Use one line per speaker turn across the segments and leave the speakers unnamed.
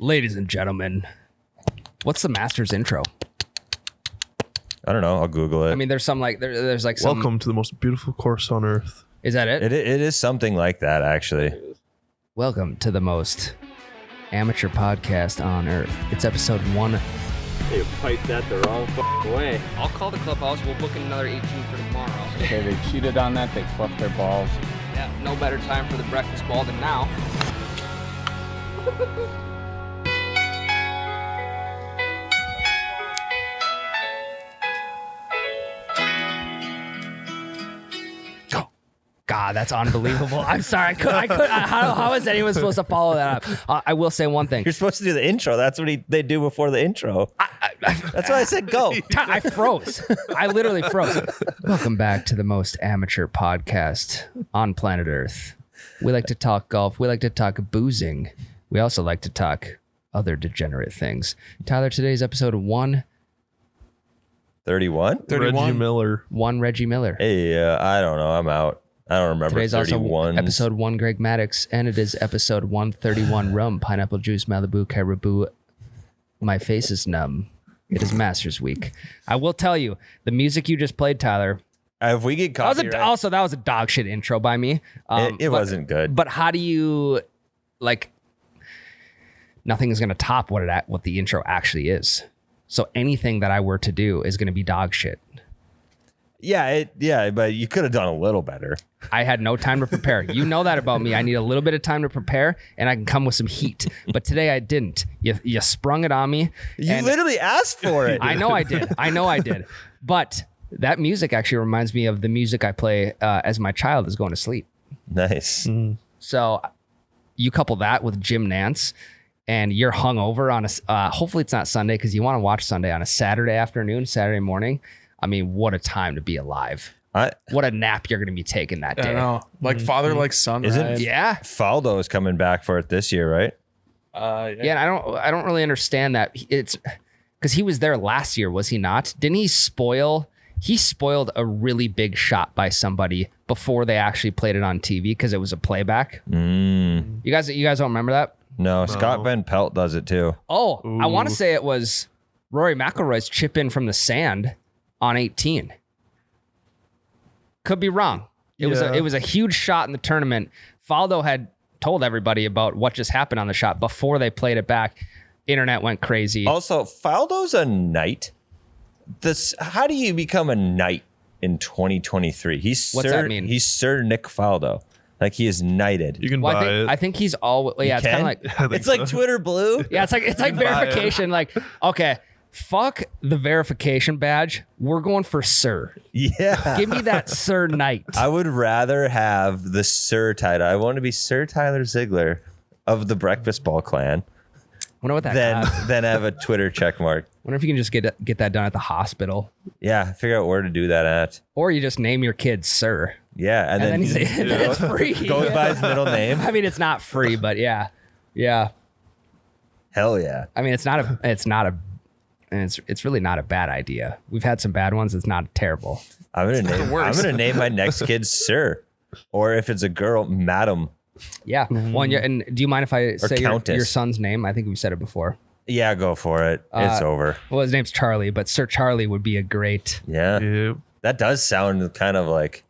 Ladies and gentlemen, what's the Masters intro?
I don't know. I'll Google it.
I mean, there's some like there's like some.
Welcome to the most beautiful course on earth.
Is that it?
It is something like that, actually.
Welcome to the most amateur podcast on earth. It's episode 1.
They piped that the wrong way.
I'll call the clubhouse. We'll book another 18 for tomorrow.
Okay, they cheated on that. They fluffed their balls.
Yeah, no better time for the breakfast ball than now. God, that's unbelievable. I'm sorry. I could. How is anyone supposed to follow that up? I will say one thing.
You're supposed to do the intro. That's what they do before the intro. That's why I said go.
I froze. I literally froze. Welcome back to the most amateur podcast on planet Earth. We like to talk golf. We like to talk boozing. We also like to talk other degenerate things. Tyler, today's episode 1.
31?
Reggie Miller.
1 Reggie Miller.
Hey, I don't know. I'm out. I don't remember.
Today's
31.
also episode 1 Greg Maddox, and it is episode 131 rum, pineapple juice, Malibu, caribou. My face is numb. It is Masters Week. I will tell you, the music you just played, Tyler.
If we get copyright,
that was a dog shit intro by me.
It wasn't good.
But how do you like? Nothing is going to top what the intro actually is. So anything that I were to do is going to be dog shit.
Yeah, but you could have done a little better.
I had no time to prepare. You know that about me. I need a little bit of time to prepare, and I can come with some heat. But today I didn't. You sprung it on me.
You literally asked for it.
I know I did. But that music actually reminds me of the music I play as my child is going to sleep.
Nice.
So you couple that with Jim Nance, and you're hungover on a. Hopefully it's not Sunday because you want to watch Sunday on a Saturday afternoon, Saturday morning. I mean, what a time to be alive. What a nap you're going to be taking that day.
I know. Like father, like son.
Isn't
Yeah.
Faldo is coming back for it this year, right?
Yeah, and I don't really understand that. It's because he was there last year, was he not? Didn't he spoiled a really big shot by somebody before they actually played it on TV because it was a playback? You guys don't remember that?
No, Scott Van Pelt does it too.
Oh, I want to say it was Rory McIlroy's chip in from the sand on 18. Could be wrong. It was a huge shot in the tournament. Faldo had told everybody about what just happened on the shot before they played it back. Internet went crazy.
Also, Faldo's a knight. How do you become a knight in 2023?
What's that mean?
He's Sir Nick Faldo. Like he is knighted.
You can buy it.
I think he's all. Yeah, it's kind of like
It's like Twitter Blue.
yeah, it's like verification. Like okay. Fuck the verification badge. We're going for Sir.
Yeah.
Give me that Sir Knight.
I would rather have the Sir title. I want to be Sir Tyler Ziegler of the Breakfast Ball clan
Wonder what that costs.
than have a Twitter check mark.
Wonder if you can just get that done at the hospital.
Yeah, figure out where to do that at.
Or you just name your kid Sir.
Yeah, and then
you say it's free.
goes by his middle name.
I mean, it's not free, but yeah.
Hell yeah.
I mean, it's really not a bad idea. We've had some bad ones. It's not terrible.
I'm gonna name my next kid Sir, or if it's a girl, Madam.
Yeah. Well, and do you mind if I say
Countess.
your son's name? I think we've said it before.
Yeah, go for it. It's over.
Well, his name's Charlie, but Sir Charlie would be a great.
Yeah,
Yep.
that does sound kind of like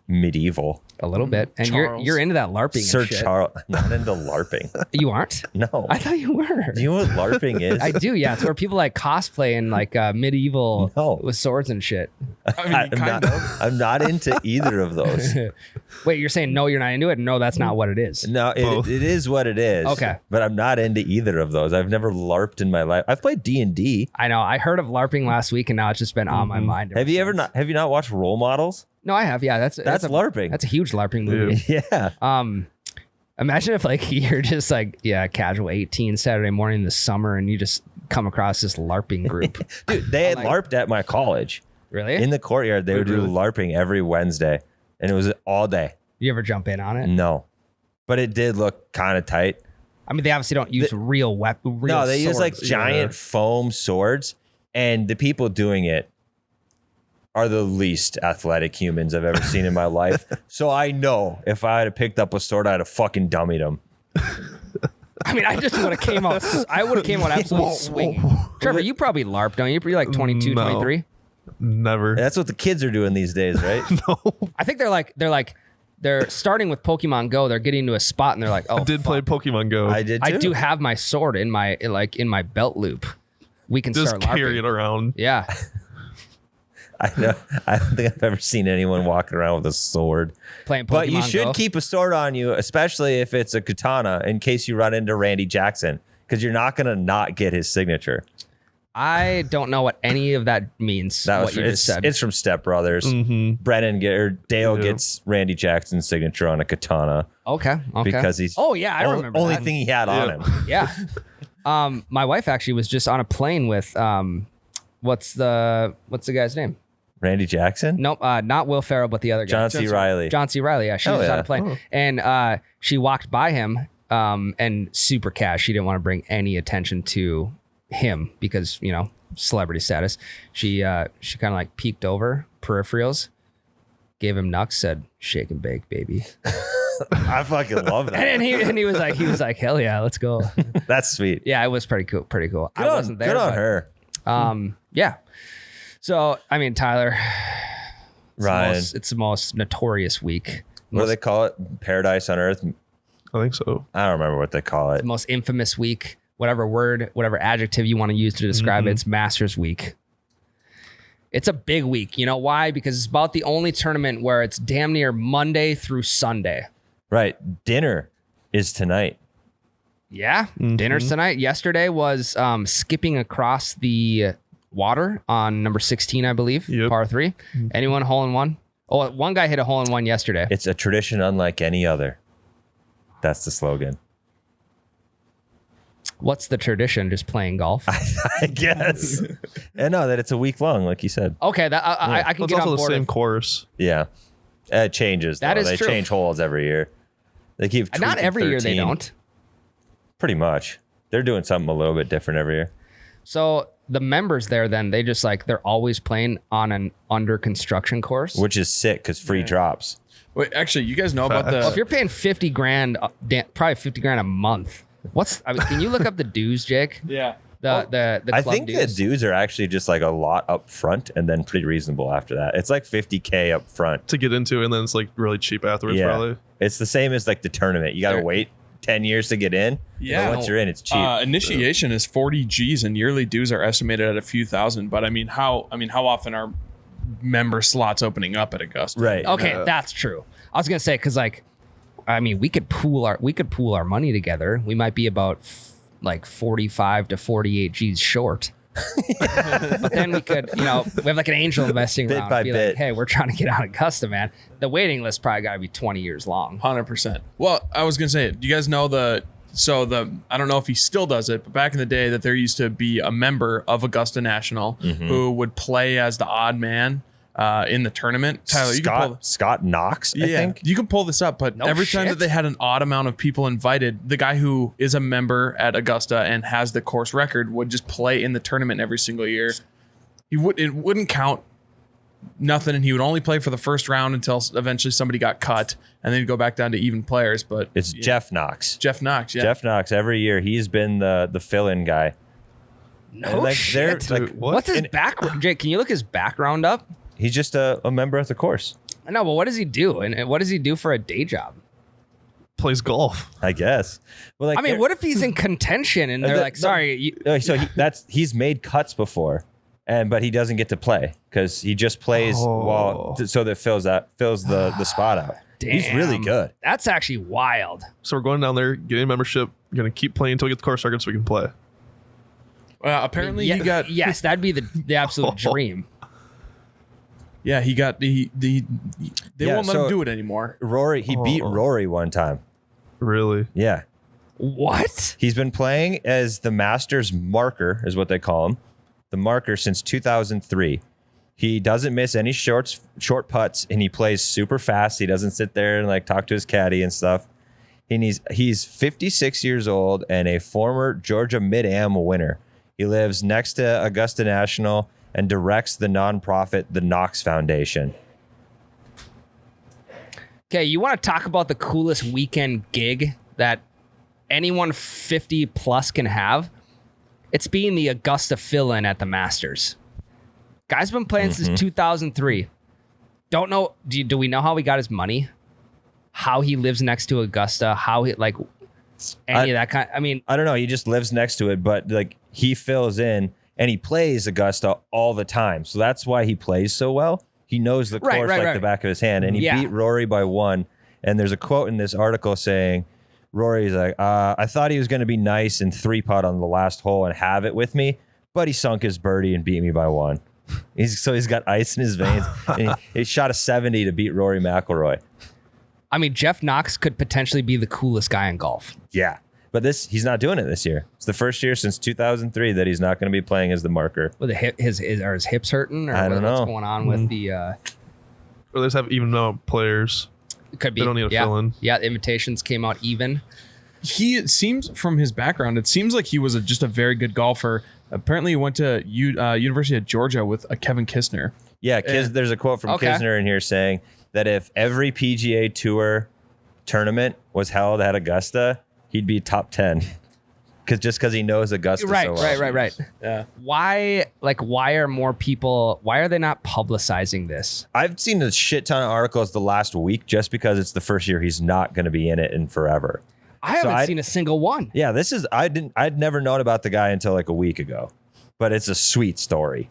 medieval.
A little bit. And
Charles.
you're into that LARPing
Sir
and shit.
Charles, not into LARPing.
You aren't?
No.
I thought you were.
Do you know what LARPing is?
I do, yeah. It's where people like cosplay and like medieval with swords and shit.
I'm not into either of those.
Wait, you're saying no, you're not into it? No, that's not what it is.
No, it is what it is.
Okay.
But I'm not into either of those. I've never LARPed in my life. I've played D&D.
I know. I heard of LARPing last week and now it's just been on my mind.
Have you not watched Role Models?
No, I have. Yeah, that's
LARPing.
That's a huge LARPing movie.
Yeah.
Imagine if like you're just like, casual 18 Saturday morning in the summer and you just come across this LARPing group.
Dude, they had LARPed at my college.
Really?
In the courtyard, they would do LARPing every Wednesday. And it was all day.
You ever jump in on it?
No. But it did look kind of tight.
I mean, they obviously don't use real weapons.
No, they use like giant foam swords. And the people doing it are the least athletic humans I've ever seen in my life. So I know if I had picked up a sword, I'd have fucking dummied them.
I mean, I just would have came out. I would have came out absolutely swinging. Trevor, you probably LARP, don't you? You're like 22,
No.
23.
Never.
That's what the kids are doing these days, right?
No.
I think they're starting with Pokemon Go. They're getting to a spot and they're like, oh,
I did play Pokemon Go.
I did too.
I do have my sword in my belt loop. We can
Just
start
carry it
LARPing.
around.
Yeah.
I know. I don't think I've ever seen anyone walking around with a sword.
Playing Pokemon
But you should
Go.
keep a sword on you, especially if it's a katana, in case you run into Randy Jackson, because you're not gonna not get his signature.
I don't know what any of that means.
That
What
was
you just said.
it's from Step Brothers. Dale
Yeah.
gets Randy Jackson's signature on a katana
Okay.
because he's
Oh yeah, I remember
only
that.
thing he had on him.
Yeah. My wife actually was just on a plane with what's the guy's name?
Randy Jackson,
Nope, not Will Ferrell, but the other guy.
John C. Riley.
John C. Riley. Yeah, she
Oh,
was on
yeah.
a plane, and she walked by him, and super cash. She didn't want to bring any attention to him because celebrity status. She kind of like peeked over peripherals, gave him knucks, said "shake and bake, baby,"
I fucking love that.
and he was like, hell yeah, let's go.
That's sweet.
Yeah, it was pretty cool. Pretty cool.
Good
I
on,
wasn't there.
good on
but,
her.
Yeah. So I mean, Tyler,
Ryan.
it's the most notorious week.
What do they call it? Paradise on Earth?
I think so.
I don't remember what they call it.
The most infamous week, whatever word, whatever adjective you want to use to describe it, it's Masters week. It's a big week. You know why? Because it's about the only tournament where it's damn near Monday through Sunday.
Right. Dinner is tonight.
Yeah. Dinner's tonight. Yesterday was skipping across the water on number 16, I believe,
Yep.
par 3. Anyone hole in one? Oh, one guy hit a hole in one yesterday.
It's a tradition unlike any other. That's the slogan.
What's the tradition? Just playing golf?
I guess. And no, that it's a week long, like you said.
Okay, that I can
It's
get
also
on
the
board.
same
with-
course.
Yeah. It changes.
That
though.
is
They
true.
change holes every year. They keep
Not
tweaking
every year they
13.
don't.
Pretty much. They're doing something a little bit different every year.
So the members there, then they just they're always playing on an under construction course.
Which is sick because free drops.
Wait, actually, you guys know about
Facts.
Well, if
the
you're paying $50,000, probably $50,000 a month. Can you look up the dues, Jake?
yeah.
The
I
club
think the
dues.
dues are actually just like a lot up front and then pretty reasonable after that. It's like $50K up front.
To get into, and then it's like really cheap afterwards,
Yeah.
probably.
It's the same as like the tournament. You got to
There-
wait 10 years to get in.
Yeah.
But once you're in, it's cheap.
Initiation is 40 G's and yearly dues are estimated at a few thousand. But I mean, how often are member slots opening up at Augusta?
Right.
Okay, that's true. I was gonna say because we could pool our money together. We might be about 45 to 48 G's short. But then we could, we have like an angel investing
Bit
round.
by
Be
bit.
like, hey, we're trying to get out of Augusta, man. The waiting list probably got to be 20 years long.
100%. Well, I was gonna say, do you guys know I don't know if he still does it, but back in the day that there used to be a member of Augusta National who would play as the odd man in the tournament. Tyler, you can pull
Scott Knox, I think.
you can pull this up, but
No
every time
shit.
that they had an odd amount of people invited, the guy who is a member at Augusta and has the course record would just play in the tournament every single year. It wouldn't count nothing, and he would only play for the first round until eventually somebody got cut, and then he'd go back down to even players. But
It's Jeff Knox.
Jeff Knox, yeah.
Jeff Knox, every year, he's been the fill-in guy.
No
And, they're
shit.
like,
What?
What's his background? Jake, can you look his background up?
he's just a member of the course,
No, but what does he do? And what does he do for a day job?
Plays golf.
I guess. Well, like
I mean, what if he's in contention and they're like, sorry,
he's made cuts before, but he doesn't get to play because he just plays so that fills the spot out. He's really
Damn.
good.
That's actually wild.
So we're going down there, getting a membership, going to keep playing until we get the course record so we can play.
Apparently
Yeah,
he got
yes, that'd be the absolute dream.
they won't let him do it anymore.
Rory, he beat Rory one time.
Really?
Yeah.
What?
He's been playing as the Masters marker, is what they call him. The marker since 2003. He doesn't miss any short putts, and he plays super fast. He doesn't sit there and talk to his caddy and stuff. And he's 56 years old and a former Georgia Mid-Am winner. He lives next to Augusta National and directs the nonprofit, the Knox Foundation.
Okay, you want to talk about the coolest weekend gig that anyone 50 plus can have, it's being the Augusta fill-in at the Masters. Guy's been playing since 2003. Don't know. Do we know how he got his money? How he lives next to Augusta? How he like any of that kind? I mean,
I don't know. He just lives next to it, but like he fills in and he plays Augusta all the time. So that's why he plays so well. He knows the course like the back of his hand, and he beat Rory by 1. And there's a quote in this article saying, Rory's like, I thought he was going to be nice and 3-putt on the last hole and have it with me, but he sunk his birdie and beat me by 1. He's got ice in his veins. And he shot a 70 to beat Rory McIlroy.
I mean, Jeff Knox could potentially be the coolest guy in golf.
Yeah. But he's not doing it this year. It's the first year since 2003 that he's not going to be playing as the marker.
With his hips hurting, or
I don't know
what's going on with the.
Or they just have even more players.
It could be.
They don't need to fill in.
Yeah, invitations came out even.
It seems from his background, it seems like he was just a very good golfer. Apparently, he went to University of Georgia with Kevin Kisner.
Yeah, there's a quote from Kisner in here saying that if every PGA Tour tournament was held at Augusta, he'd be top 10. Because he knows Augusta so well.
Right.
Yeah.
Why are more people? Why are they not publicizing this?
I've seen a shit ton of articles the last week just because it's the first year he's not going to be in it in forever.
I haven't seen a single one.
Yeah, I'd never known about the guy until like a week ago, but it's a sweet story.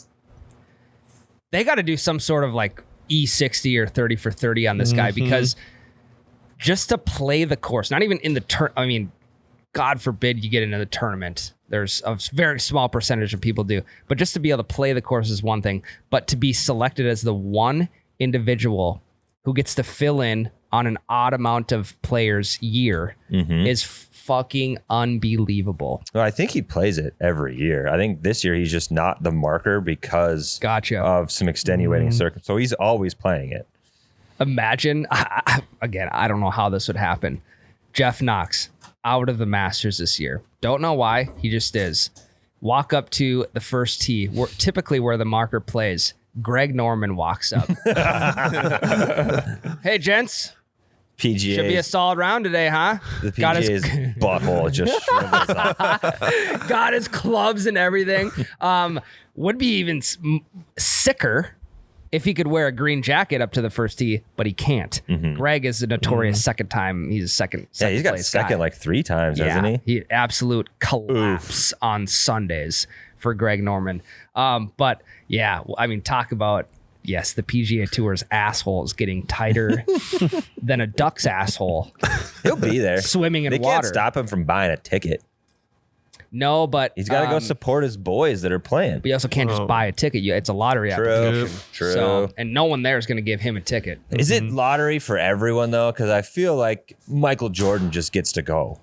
They got to do some sort of like E60 or 30 for 30 on this guy, because just to play the course, not even in the I mean, God forbid you get into the tournament. There's a very small percentage of people do, but just to be able to play the course is one thing, but to be selected as the one individual who gets to fill in on an odd amount of players year is fucking unbelievable.
Well, I think he plays it every year. I think this year he's just not the marker because of some extenuating circumstances. So he's always playing it.
Imagine, again, I don't know how this would happen. Jeff Knox out of the Masters this year. Don't know why. He just is. Walk up to the first tee, typically where the marker plays. Greg Norman walks up. Hey, gents.
PGA
Should be a solid round today, huh?
The PGA's butthole just shrivels up.
Got his clubs and everything. Would be even sicker if he could wear a green jacket up to the first tee, but he can't. Greg is a notorious second time. He's a second
Yeah, he's got second guy. Like 3 times, hasn't he?
He absolute collapse on Sundays for Greg Norman. But yeah, I mean, talk about, yes, the PGA Tour's asshole is getting tighter than a duck's asshole.
He'll be there.
Swimming in
water.
water.
They can't stop him from buying a ticket.
No, but
he's got to go support his boys that are playing.
But you also can't just buy a ticket. It's a lottery application.
True.
So, and no one there is going to give him a ticket.
Is it lottery for everyone though? Because I feel like Michael Jordan just gets to go.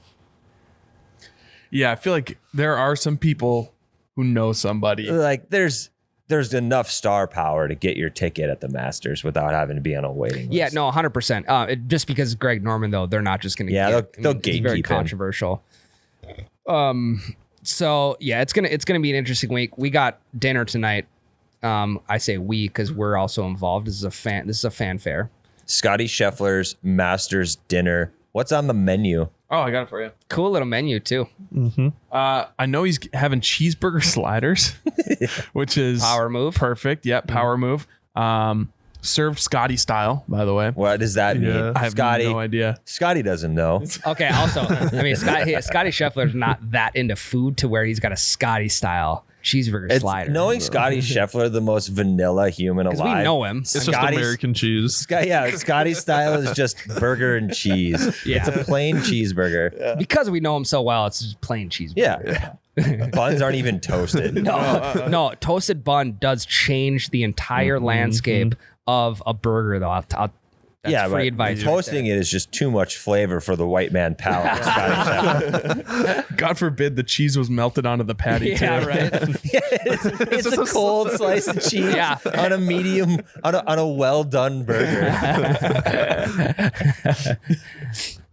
Yeah, I feel like there are some people who know somebody.
Like there's enough star power to get your ticket at the Masters without having to be on a waiting list.
Yeah, no, 100%. Just because Greg Norman, though, they're not just going to.
Yeah, they'll
it's
gatekeep
very
him.
controversial. So yeah, it's gonna be an interesting week. We got dinner tonight. I say we because we're also involved. This is a fanfare.
Scotty Scheffler's Masters dinner. What's on the menu?
Oh, I got it for you.
Cool little menu too.
I know he's having cheeseburger sliders, which is
Power move.
Perfect. Yep, power move. Served Scotty style, by the way.
What does that mean?
Yeah.
I have no idea.
Scotty doesn't know.
Okay. Also, I mean, Scotty Scheffler's not that into food to where he's got a Scotty style cheeseburger slider.
Knowing Scotty Scheffler, the most vanilla human alive.
Because we know him.
It's just American cheese.
Scotty's style is just burger and cheese.
Yeah.
It's a plain cheeseburger.
Because we know him so well, it's just plain cheeseburger.
Yeah. Buns aren't even toasted.
No, toasted bun does change the entire landscape of a burger, though. That's free advice.
Toasting it is just too much flavor for the white man palate.
God forbid the cheese was melted onto the patty.
Yeah,
too.
right.
It's a cold slice of cheese on a medium, on a well done burger.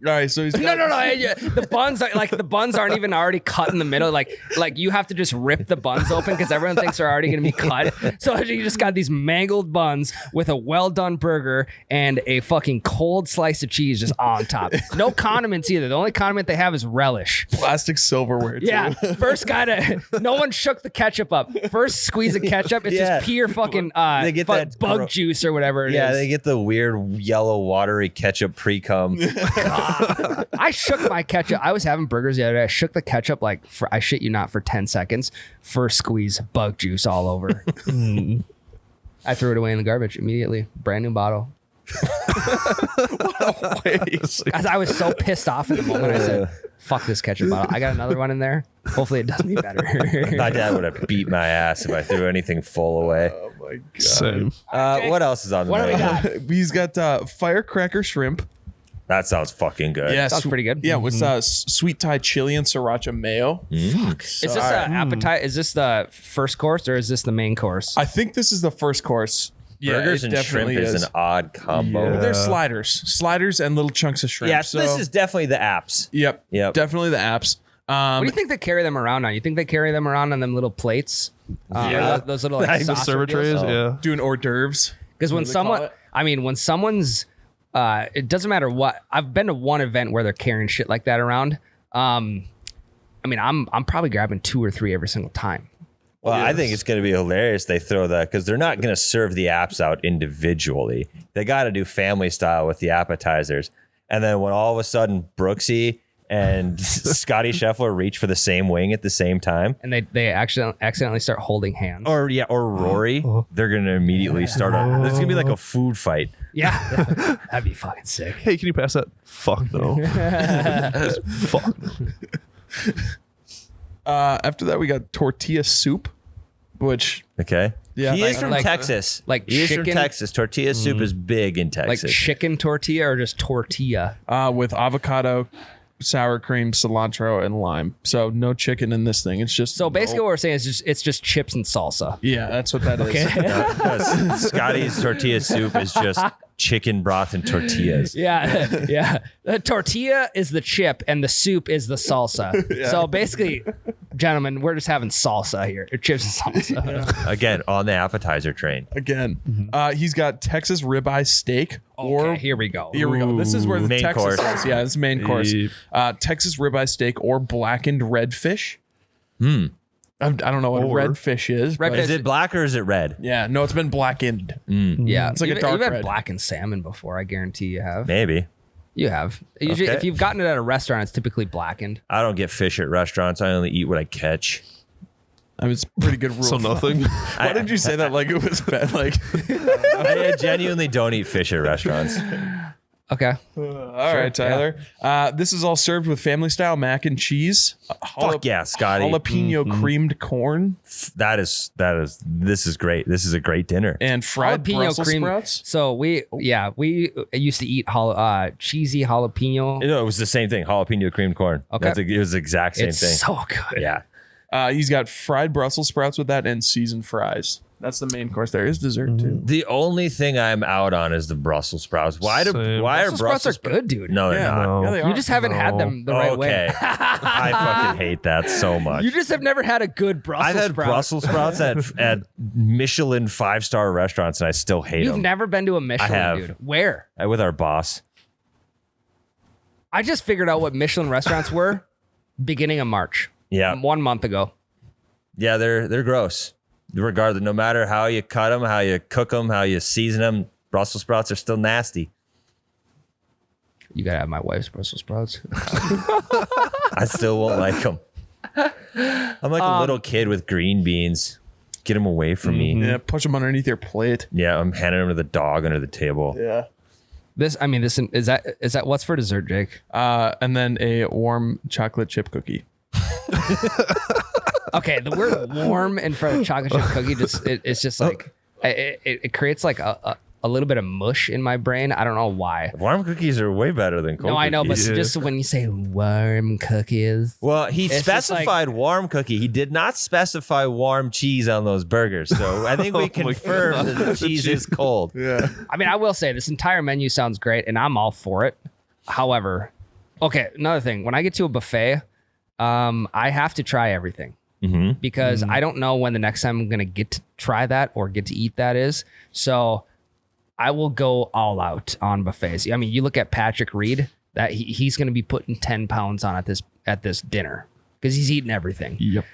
right, so he's
No. The buns are like the buns aren't even already cut in the middle. Like you have to just rip the buns open because everyone thinks they're already going to be cut. So you just got these mangled buns with a well done burger and a fucking cold slice of cheese just on top. No condiments either. The only condiment they have is relish.
plastic silverware. Too.
Yeah, first guy to. No one shook the ketchup up. First squeeze of ketchup. It's just pure fucking
They get that
bug juice or whatever it is.
Yeah, they get the weird yellow watery ketchup pre-cum.
I shook my ketchup. I was having burgers the other day. I shook the ketchup I shit you not, for 10 seconds. First squeeze, bug juice all over. I threw it away in the garbage immediately. Brand new bottle. As I was so pissed off in the moment, I said, fuck this ketchup bottle. I got another one in there. Hopefully it does me better.
My dad would have beat my ass if I threw anything full away.
Oh my god.
Same.
What else is on the
What do we
menu?
got?
He's got firecracker shrimp.
That sounds fucking good.
Yeah,
Sounds pretty good.
Yeah, with sweet Thai chili and sriracha mayo.
Is this an appetite? Is this the first course or is this the main course?
I think this is the first course. Yeah,
Burgers
it
and shrimp
definitely
is an odd combo.
Yeah.
There's sliders and little chunks of shrimp.
Yeah, so this is definitely the apps.
Yep,
Yep.
definitely the apps.
What do you think they carry them around on? You think they carry them around on them little plates?
Yeah.
Those little
I
like
think the
saucer
Server
deals?
trays, yeah.
doing hors d'oeuvres.
Because when
What do they call
someone,
it?
when someone's, it doesn't matter what. I've been to one event where they're carrying shit like that around. I'm probably grabbing 2 or 3 every single time.
Well, I think it's going to be hilarious. They throw that because they're not going to serve the apps out individually. They got to do family style with the appetizers. And then when all of a sudden Brooksy and Scotty Scheffler reach for the same wing at the same time,
And they accidentally start holding hands.
or Rory, they're going to immediately start. There's going to be like a food fight.
Yeah, that'd be fucking sick.
Hey, can you pass that? Fuck no. Just fuck no.
After that, we got tortilla soup, which
Okay.
Yeah,
he is from
like-
Texas.
like
he is from
chicken-
Texas. Tortilla soup is big in
Like
Texas.
chicken tortilla or just tortilla?
with avocado, sour cream, cilantro, and lime. So no chicken in this thing. It's just
So basically, what we're saying is it's just chips and salsa.
yeah, that's what that is.
Okay.
Scotty's tortilla soup is just chicken broth and tortillas.
Yeah, yeah. The tortilla is the chip and the soup is the salsa. So basically, gentlemen, we're just having salsa here. Chips and salsa.
Again, on the appetizer train.
Again, he's got Texas ribeye steak.
Okay, here we go.
Here we go. This is where the
Main
Texas
course.
is. Yeah, this is main course.
Yep.
Texas ribeye steak or blackened redfish. I don't know what redfish is. but-
Redfish-
Is it black or is it red?
Yeah, no, it's been blackened.
Yeah,
It's like a
You've-
dark
You've had
red.
blackened salmon before. I guarantee you have.
Maybe.
You have. Usually,
Okay.
if you've gotten it at a restaurant, it's typically blackened.
I don't get fish at restaurants. I only eat what I catch.
I mean, it's a pretty good rule.
So
of
nothing.
Why did you say that like it was bad? Like,
I genuinely don't eat fish at restaurants.
Okay.
all right, Tyler. This is all served with family style mac and cheese.
Fuck yeah, Scotty.
Jalapeno creamed corn
This is great. This is a great dinner.
and fried Brussels sprouts.
So we used to eat cheesy jalapeno.
No, it was the same thing. Jalapeno creamed corn.
Okay.
It was the exact same
It's
thing.
so good.
Yeah.
He's got fried Brussels sprouts with that and seasoned fries. That's the main course. There is dessert too.
The only thing I'm out on is the Brussels sprouts. Why are
Same.
Brussels sprouts
Brussels
are good, dude.
No, they're not.
No.
Yeah, they are.
You just haven't had them the right way.
Okay. I fucking hate that so much.
You just have never had a good Brussels
I've had
sprout.
Brussels sprouts at Michelin 5-star restaurants, and I still hate
You've
them.
never been to a Michelin,
have.
dude. Where?
With our boss.
I just figured out what Michelin restaurants were beginning of March.
Yeah,
1 month ago.
yeah, they're gross. Regardless, no matter how you cut them, how you cook them, how you season them, Brussels sprouts are still nasty.
You gotta have my wife's Brussels sprouts.
I still won't like them. I'm like a little kid with green beans. Get them away from me.
Yeah, push them underneath your plate.
Yeah, I'm handing them to the dog under the table.
Yeah.
This is that what's for dessert, Jake?
And then a warm chocolate chip cookie.
Okay, the word warm in front of chocolate chip cookie it's just like it creates like a little bit of mush in my brain. I don't know why.
Warm cookies are way better than cold
No, I know, but
cookies.
just when you say warm cookies,
Well, he
It's just
specified warm cookie. He did not specify warm cheese on those burgers. So I think we
Oh my
confirmed
God.
that the cheese is cold.
Yeah.
I mean, I will say this entire menu sounds great, and I'm all for it. However, Okay, another thing. When I get to a buffet, I have to try everything because I don't know when the next time I'm gonna get to try that or get to eat that is. So I will go all out on buffets. I mean, you look at Patrick Reed, that he's gonna be putting 10 pounds on at this dinner because he's eating everything.
Yep.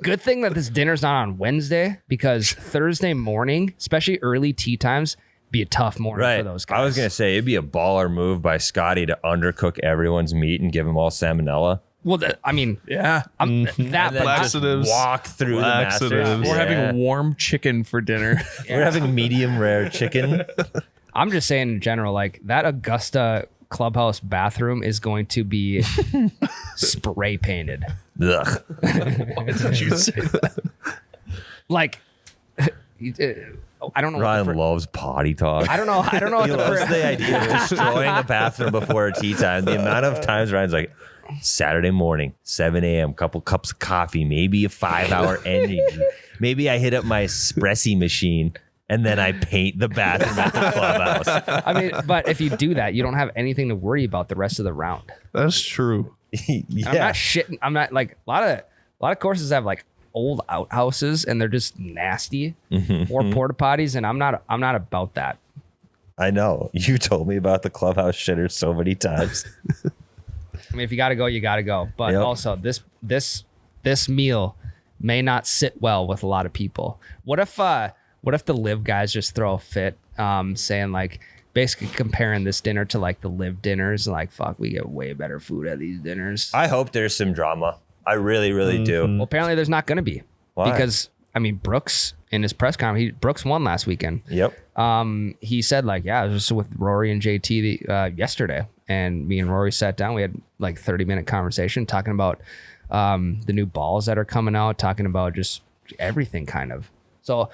Good thing that this dinner's not on Wednesday because Thursday morning, especially early tea times, be a tough morning for those guys.
I was gonna say it'd be a baller move by Scotty to undercook everyone's meat and give them all salmonella.
Well, I mean,
Yeah.
that
And then just
Laxatives.
walk through the Masters.
Laxatives.
We're having warm chicken for dinner.
We're having medium rare chicken.
I'm just saying in general, like that Augusta clubhouse bathroom is going to be spray painted.
Ugh.
Like, I don't know.
Ryan loves potty talk.
I don't know. I don't know. What
He loves the idea of destroying a bathroom before tea time. The amount of times Ryan's like, Saturday morning, 7 a.m., couple cups of coffee, maybe a 5-hour energy. Maybe I hit up my espresso machine and then I paint the bathroom at the clubhouse.
I mean, but if you do that, you don't have anything to worry about the rest of the round.
That's true.
Yeah.
I'm not shitting. I'm not like a lot of courses have like old outhouses and they're just nasty or porta potties, and I'm not about that.
I know. You told me about the clubhouse shitter so many times.
I mean, if you got to go, you got to go. But
Yep.
also, this meal may not sit well with a lot of people. What if the live guys just throw a fit, saying like basically comparing this dinner to like the live dinners, and like fuck, we get way better food at these dinners.
I hope there's some drama. I really, really do.
Well, apparently there's not going to be.
Why?
Because I mean, Brooks in his press conference, Brooks won last weekend.
Yep.
He said like, yeah, I was just with Rory and JT yesterday, and me and Rory sat down. We had like 30-minute conversation talking about the new balls that are coming out, talking about just everything kind of. So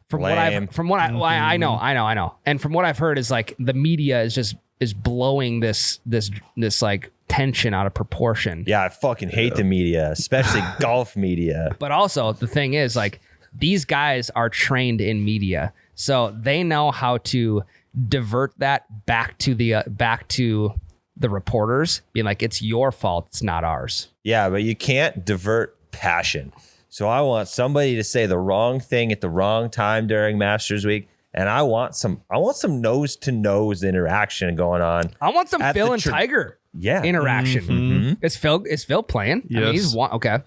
from what I know, and from what I've heard is like the media is blowing this like tension out of proportion.
Yeah, I fucking hate the media, especially golf media.
But also the thing is like these guys are trained in media, so they know how to divert that back to the reporters, being like, it's your fault, it's not ours.
Yeah, but you can't divert passion. So I want somebody to say the wrong thing at the wrong time during Masters Week, and I want some nose to nose interaction going on.
I want some
At
Phil
the
and Tiger
interaction.
interaction. Is Phil playing? I mean,
Yes.
he's one. Okay.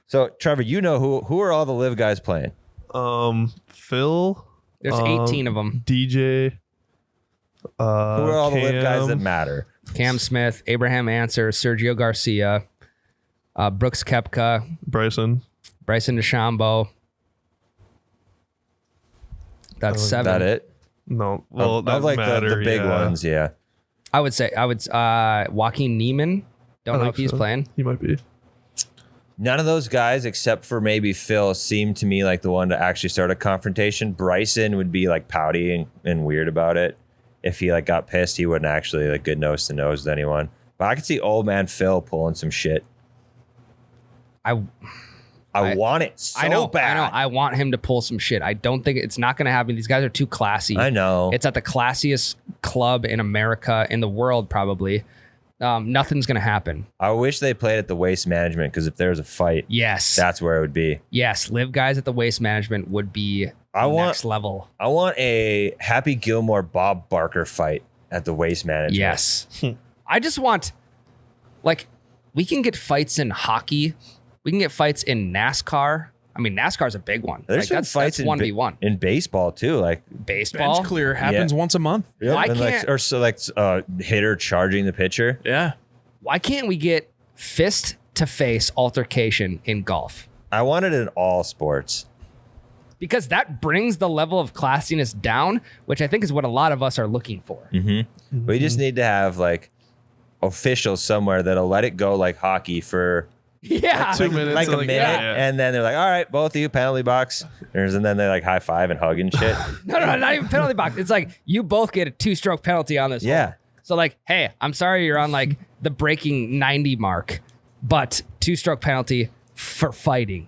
So Trevor, you know who are all the live guys playing?
Phil.
There's 18 of them.
DJ.
Who are all the live guys that
Cam.
matter?
Cam Smith, Abraham Answer, Sergio Garcia, Brooks Koepka,
Bryson.
Bryson DeChambeau. That's
Is
7.
that it?
No. Well,
Of
that
like
matter,
the big
yeah.
ones, yeah.
I would Joaquin Neiman. Don't
I
know
think
if he's
so.
playing.
He might be.
None of those guys, except for maybe Phil, seem to me like the one to actually start a confrontation. Bryson would be like pouty and weird about it. If he like got pissed, he wouldn't actually like good nose to nose with anyone. But I could see old man Phil pulling some shit. I want it so bad.
I know. I want him to pull some shit. I don't think it's not going to happen. These guys are too classy.
I know.
It's at the classiest club in America, in the world, probably. Nothing's going to happen.
I wish they played at the Waste Management, because if there's a fight,
Yes.
that's where it would be.
Yes. Live guys at the Waste Management would be next level.
I want a Happy Gilmore Bob Barker fight at the Waste Management.
Yes. I just want, like, we can get fights in hockey. We can get fights in NASCAR. I mean, NASCAR's a big one.
There's
like,
been
that's
fights
1v1.
in baseball too, like
Baseball.
Bench clear happens once a month.
Why
and
can't-
hitter charging the pitcher.
Yeah.
Why can't we get fist to face altercation in golf?
I want it in all sports.
Because that brings the level of classiness down, which I think is what a lot of us are looking for.
Mm-hmm. We just need to have like officials somewhere that'll let it go like hockey for
Yeah.
2 minutes.
like a minute,
yeah.
and then they're like, "All right, both of you penalty box," and then they like high five and hug and shit.
No, not even penalty box. It's like you both get a 2-stroke penalty on this.
Yeah.
hole. So like, hey, I'm sorry you're on like the breaking 90 mark, but 2-stroke penalty for fighting.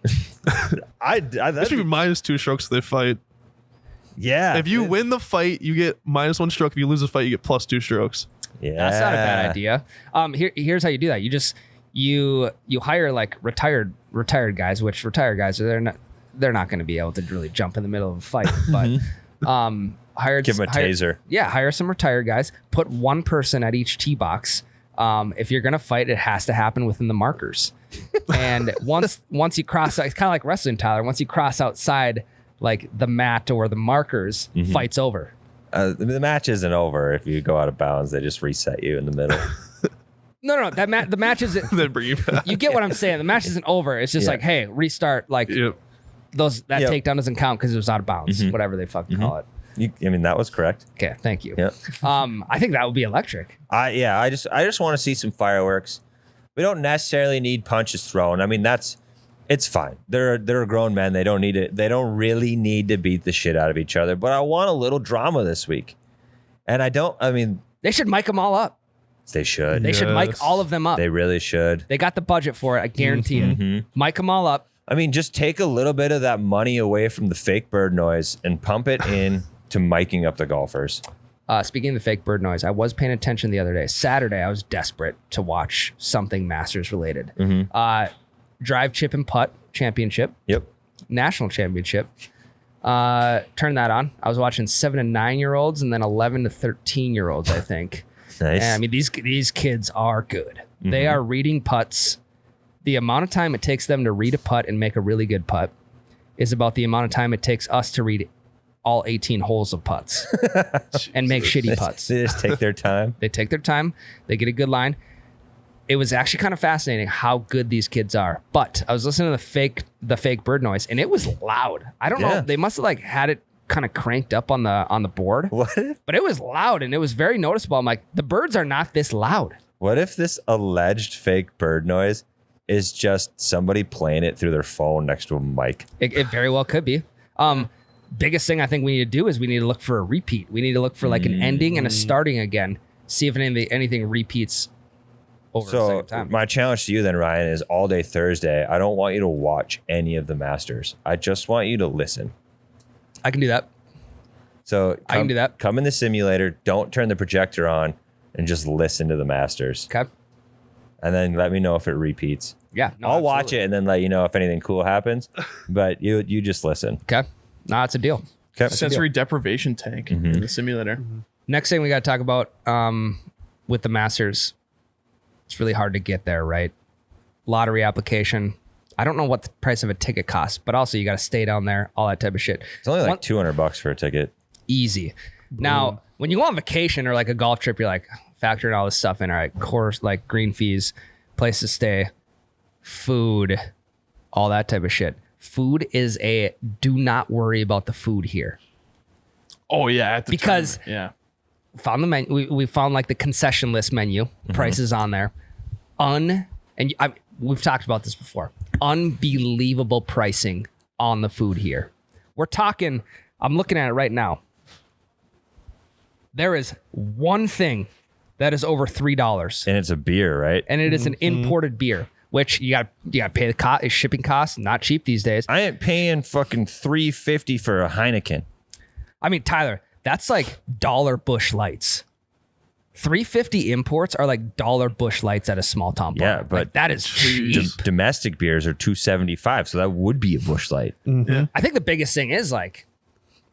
That
That should be minus 2 strokes if they fight.
Yeah.
If you win the fight, you get -1 stroke. If you lose the fight, you get +2 strokes.
Yeah.
That's not a bad idea. Here's how you do that. You just you hire like retired guys, which retired guys they're not going to be able to really jump in the middle of a fight, but
Give him a taser.
Yeah, hire some retired guys. Put one person at each tee box. If you're gonna fight, it has to happen within the markers. And once you cross, it's kind of like wrestling, Tyler. Once you cross outside like the mat or the markers, fight's over.
The match isn't over if you go out of bounds. They just reset you in the middle.
No, the match isn't.
Then bring you back.
You get what I'm saying. The match isn't over. It's just like, hey, restart. Like
Yep.
that takedown doesn't count because it was out of bounds. Whatever they fucking call it.
I mean, that was correct.
Okay, thank you.
Yeah.
I think that would be electric.
I just want to see some fireworks. We don't necessarily need punches thrown. I mean, it's fine. They're grown men. They don't need it. They don't really need to beat the shit out of each other. But I want a little drama this week. And
They should mic them all up.
they should.
They should mic all of them up.
They really should.
They got the budget for it. I guarantee it. Mic them all up.
I mean, just take a little bit of that money away from the fake bird noise and pump it in to miking up the golfers.
Speaking of the fake bird noise, I was paying attention the other day. Saturday, I was desperate to watch something Masters related. Drive, chip, and putt championship.
Yep.
National championship. Turned that on. I was watching 7 to 9-year-olds and then 11 to 13-year-olds, I think.
Nice.
And I mean, these kids are good. They are reading putts. The amount of time it takes them to read a putt and make a really good putt is about the amount of time it takes us to read all 18 holes of putts and make shitty putts.
They just take their time.
They take their time. They get a good line. It was actually kind of fascinating how good these kids are. But I was listening to the fake bird noise, and it was loud. I don't know. They must have like had it kind of cranked up on the board.
What if?
But it was loud, and it was very noticeable. I'm like, the birds are not this loud.
What if this alleged fake bird noise is just somebody playing it through their phone next to a mic?
It very well could be. Biggest thing I think we need to do is we need to look for a repeat. We need to look for like an ending and a starting again. See if anything repeats over the second time.
My challenge to you then, Ryan, is all day Thursday. I don't want you to watch any of the Masters. I just want you to listen.
I can do that.
So
I can do that.
Come in the simulator. Don't turn the projector on and just listen to the Masters.
Okay.
And then let me know if it repeats.
Yeah. No,
I'll watch it and then let you know if anything cool happens. But you just listen.
Okay. No, it's a deal.
Okay.
Sensory deprivation tank in the simulator.
Next thing we got to talk about with the Masters, it's really hard to get there, right? Lottery application. I don't know what the price of a ticket costs, but also you got to stay down there, all that type of shit.
It's only like $200 for a ticket.
Easy. Now, when you go on vacation or like a golf trip, you're like factoring all this stuff in. All right, course, like green fees, place to stay, food, all that type of shit. Food is do not worry about the food here.
Oh yeah, at the
Because-
tournament.
Found the menu. We found like the concession list menu. Prices on there. We've talked about this before. Unbelievable pricing on the food here. We're talking. I'm looking at it right now. There is one thing that is over $3,
And it's a beer, right?
and it is an imported beer, which you got to pay the shipping costs. Not cheap these days.
I ain't paying fucking $3.50 for a Heineken.
I mean, Tyler, that's like dollar Busch Lights. $3.50 imports are like dollar Busch Lights at a small town bar.
Yeah, but
like, that is cheap.
Domestic beers are $2.75, so that would be a Busch Light.
I think the biggest thing is like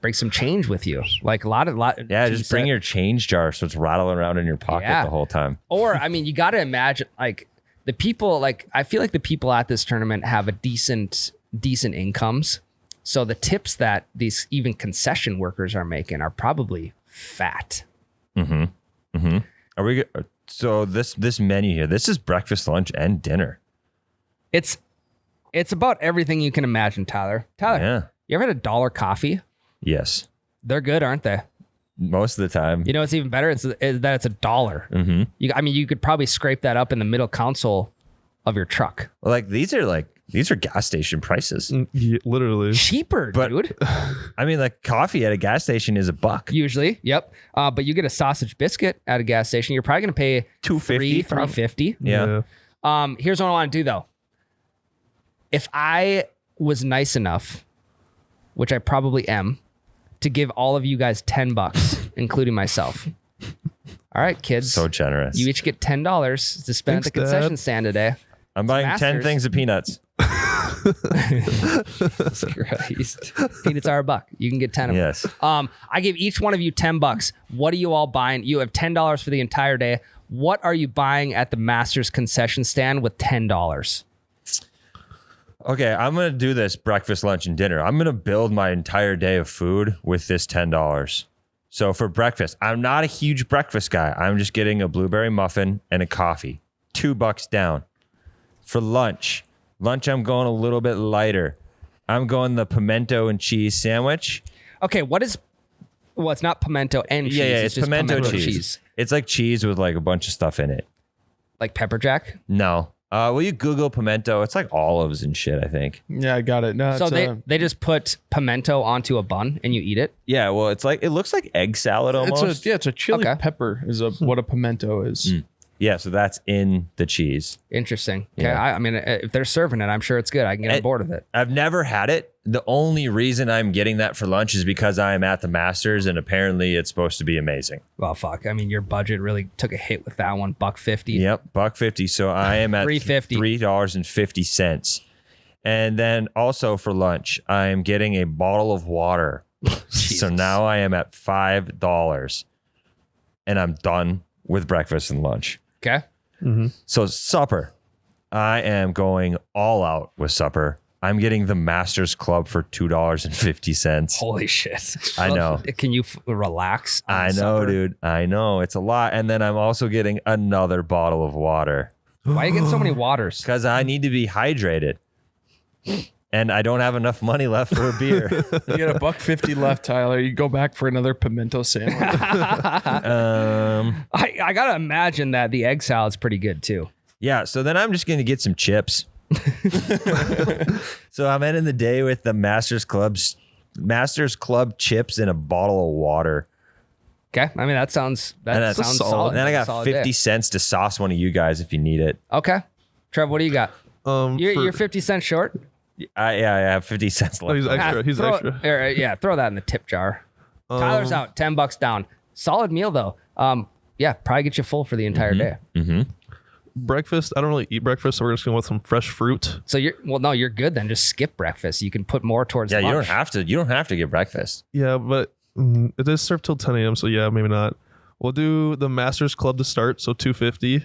bring some change with you. Like a lot.
Yeah, just bring your change jar so it's rattling around in your pocket the whole time.
Or I mean, you got to imagine like the people. Like I feel like the people at this tournament have a decent incomes. So the tips that these even concession workers are making are probably fat.
Are we? So this menu here, this is breakfast, lunch, and dinner.
It's about everything you can imagine, Tyler.
Yeah.
You ever had a dollar coffee?
Yes.
They're good, aren't they?
Most of the time.
You know, it's even better. Is that it's $1. You could probably scrape that up in the middle console of your truck.
Well, like these are gas station prices.
Yeah, literally.
Cheaper, dude.
I mean, like coffee at a gas station is $1.
Usually, yep. But you get a sausage biscuit at a gas station, you're probably gonna pay
$2.50
$3.50.
Yeah.
Here's what I want to do though. If I was nice enough, which I probably am, to give all of you guys $10, including myself. All right, kids.
So generous.
You each get $10 to spend
Thanks,
at the concession
Dad.
stand today.
I'm buying 10
Masters.
things of peanuts.
Christ. Peanuts are $1. You can get 10 of them.
Yes.
I give each one of you $10. What are you all buying? You have $10 for the entire day. What are you buying at the Masters concession stand with $10?
Okay, I'm going to do this breakfast, lunch, and dinner. I'm going to build my entire day of food with this $10. So for breakfast, I'm not a huge breakfast guy. I'm just getting a blueberry muffin and a coffee. $2 down. For lunch, I'm going a little bit lighter. I'm going the pimento and cheese sandwich.
Okay, well, it's not pimento and cheese.
Yeah,
it's just
pimento cheese. It's like cheese with like a bunch of stuff in it.
Like pepper jack?
No. Will you Google pimento? It's like olives and shit, I think.
Yeah, I got it. No,
So
it's,
they just put pimento onto a bun and you eat it?
Yeah, well, it looks like egg salad almost.
it's a chili
Okay.
pepper is what a pimento is.
Yeah, so that's in the cheese.
Interesting. Okay,
Yeah.
I mean, if they're serving it, I'm sure it's good. I can get on board with it.
I've never had it. The only reason I'm getting that for lunch is because I'm at the Masters and apparently it's supposed to be amazing.
Well, fuck. I mean, your budget really took a hit with that one. $1.50.
Yep, $1.50. So I am at
$3.50.
$3.50. And then also for lunch, I'm getting a bottle of water. So now I am at $5 and I'm done with breakfast and lunch.
Okay.
So supper, I am going all out with supper. I'm getting the Masters Club for $2.50.
Holy shit.
I know.
Can you relax? on
I know,
supper?
dude. I know. It's a lot. And then I'm also getting another bottle of water
Why are you getting so many waters?
because I need to be hydrated. And I don't have enough money left for a beer.
You get $1.50 left, Tyler. You go back for another pimento sandwich.
I gotta imagine that the egg salad's pretty good too.
Yeah. So then I'm just going to get some chips. So I'm ending the day with the Masters Club chips and a bottle of water.
Okay, I mean that sounds
that's
sounds
solid.
solid.
And then I got
Solid
50
day.
cents to sauce one of you guys if you need it.
Okay, Trev, what do you got? You're
For-
50 cents short.
I have 50 cents
Oh,
left.
he's extra. He's
throw,
extra.
Yeah, throw that in the tip jar. Tyler's out, $10 down. Solid meal though. Yeah, probably get you full for the entire day.
Breakfast. I don't really eat breakfast, so we're just going with some fresh fruit.
So you're good then. Just skip breakfast. You can put more towards
Yeah,
lunch.
you don't have to. You don't have to get breakfast.
Yeah, but it is served till 10 a.m. So yeah, maybe not. We'll do the Masters Club to start. So $2.50.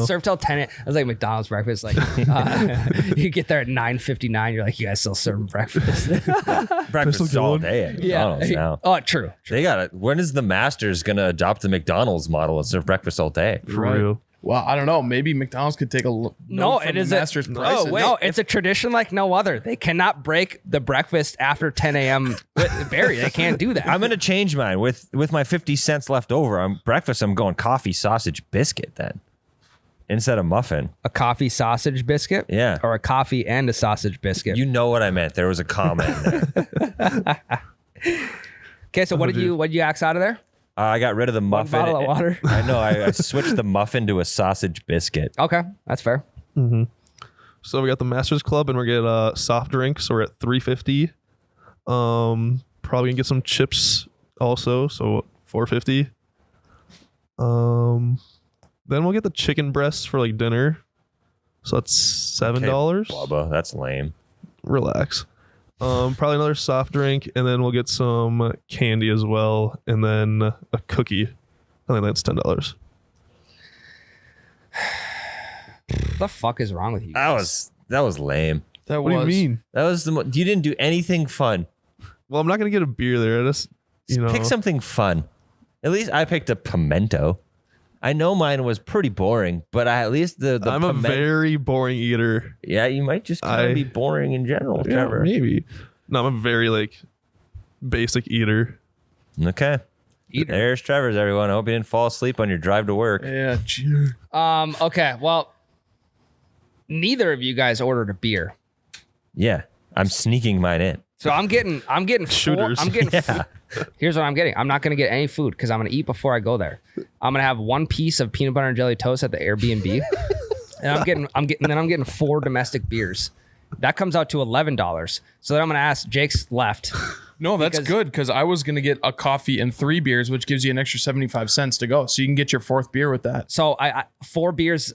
Served till 10. I was like McDonald's breakfast. Like you get there at 9:59. You're like, you guys still serving breakfast?
Breakfast
still
all
going?
day at McDonald's now.
Oh, true.
They got it. When is the Masters gonna adopt the McDonald's model and serve breakfast all day?
For
Right.
real.
Well, I don't know. Maybe McDonald's could take a look.
No, it is
Masters prices.
No, it's a tradition like no other. They cannot break the breakfast after 10 a.m. Barry, they can't do that.
I'm gonna change mine with my 50 cents left over. I'm going coffee, sausage, biscuit then instead of muffin.
A coffee sausage biscuit?
Yeah.
Or a coffee and a sausage biscuit.
You know what I meant. There was a comma in there.
Okay, so what did you axe out of there?
I got rid of the
One
muffin.
bottle of water.
I know. I switched the muffin to a sausage biscuit.
Okay, that's fair.
So we got the Masters Club, and we're getting a soft drink. So we're at $3.50. Probably gonna get some chips also. So $4.50. Then we'll get the chicken breasts for like dinner. So that's $7.
Okay, Bubba, that's lame.
Relax. Probably another soft drink, and then we'll get some candy as well, and then a cookie. I think that's $10.
What the fuck is wrong with you?
That was lame.
That
What do
was.
you mean?
That was you didn't do anything fun.
Well, I'm not gonna get a beer there. I just
Pick something fun. At least I picked a pimento. I know mine was pretty boring, but at least the
I'm a very boring eater.
yeah. You might just kind of be boring in general,
Yeah,
Trevor.
maybe. No, I'm a very like basic eater.
Okay.
Eater.
There's Trevor's, everyone. I hope you didn't fall asleep on your drive to work.
Yeah.
Okay, well, neither of you guys ordered a beer.
Yeah. I'm sneaking mine in.
So I'm getting
Shooters.
Here's what I'm getting. I'm not gonna get any food because I'm gonna eat before I go there. I'm gonna have one piece of peanut butter and jelly toast at the Airbnb, and I'm getting 4 domestic beers. That comes out to $11. So then I'm gonna ask. Jake's left.
No, that's
Because-
good because I was going to get a coffee and 3 beers, which gives you an extra 75 cents to go. So you can get your 4th beer with that.
So I 4 beers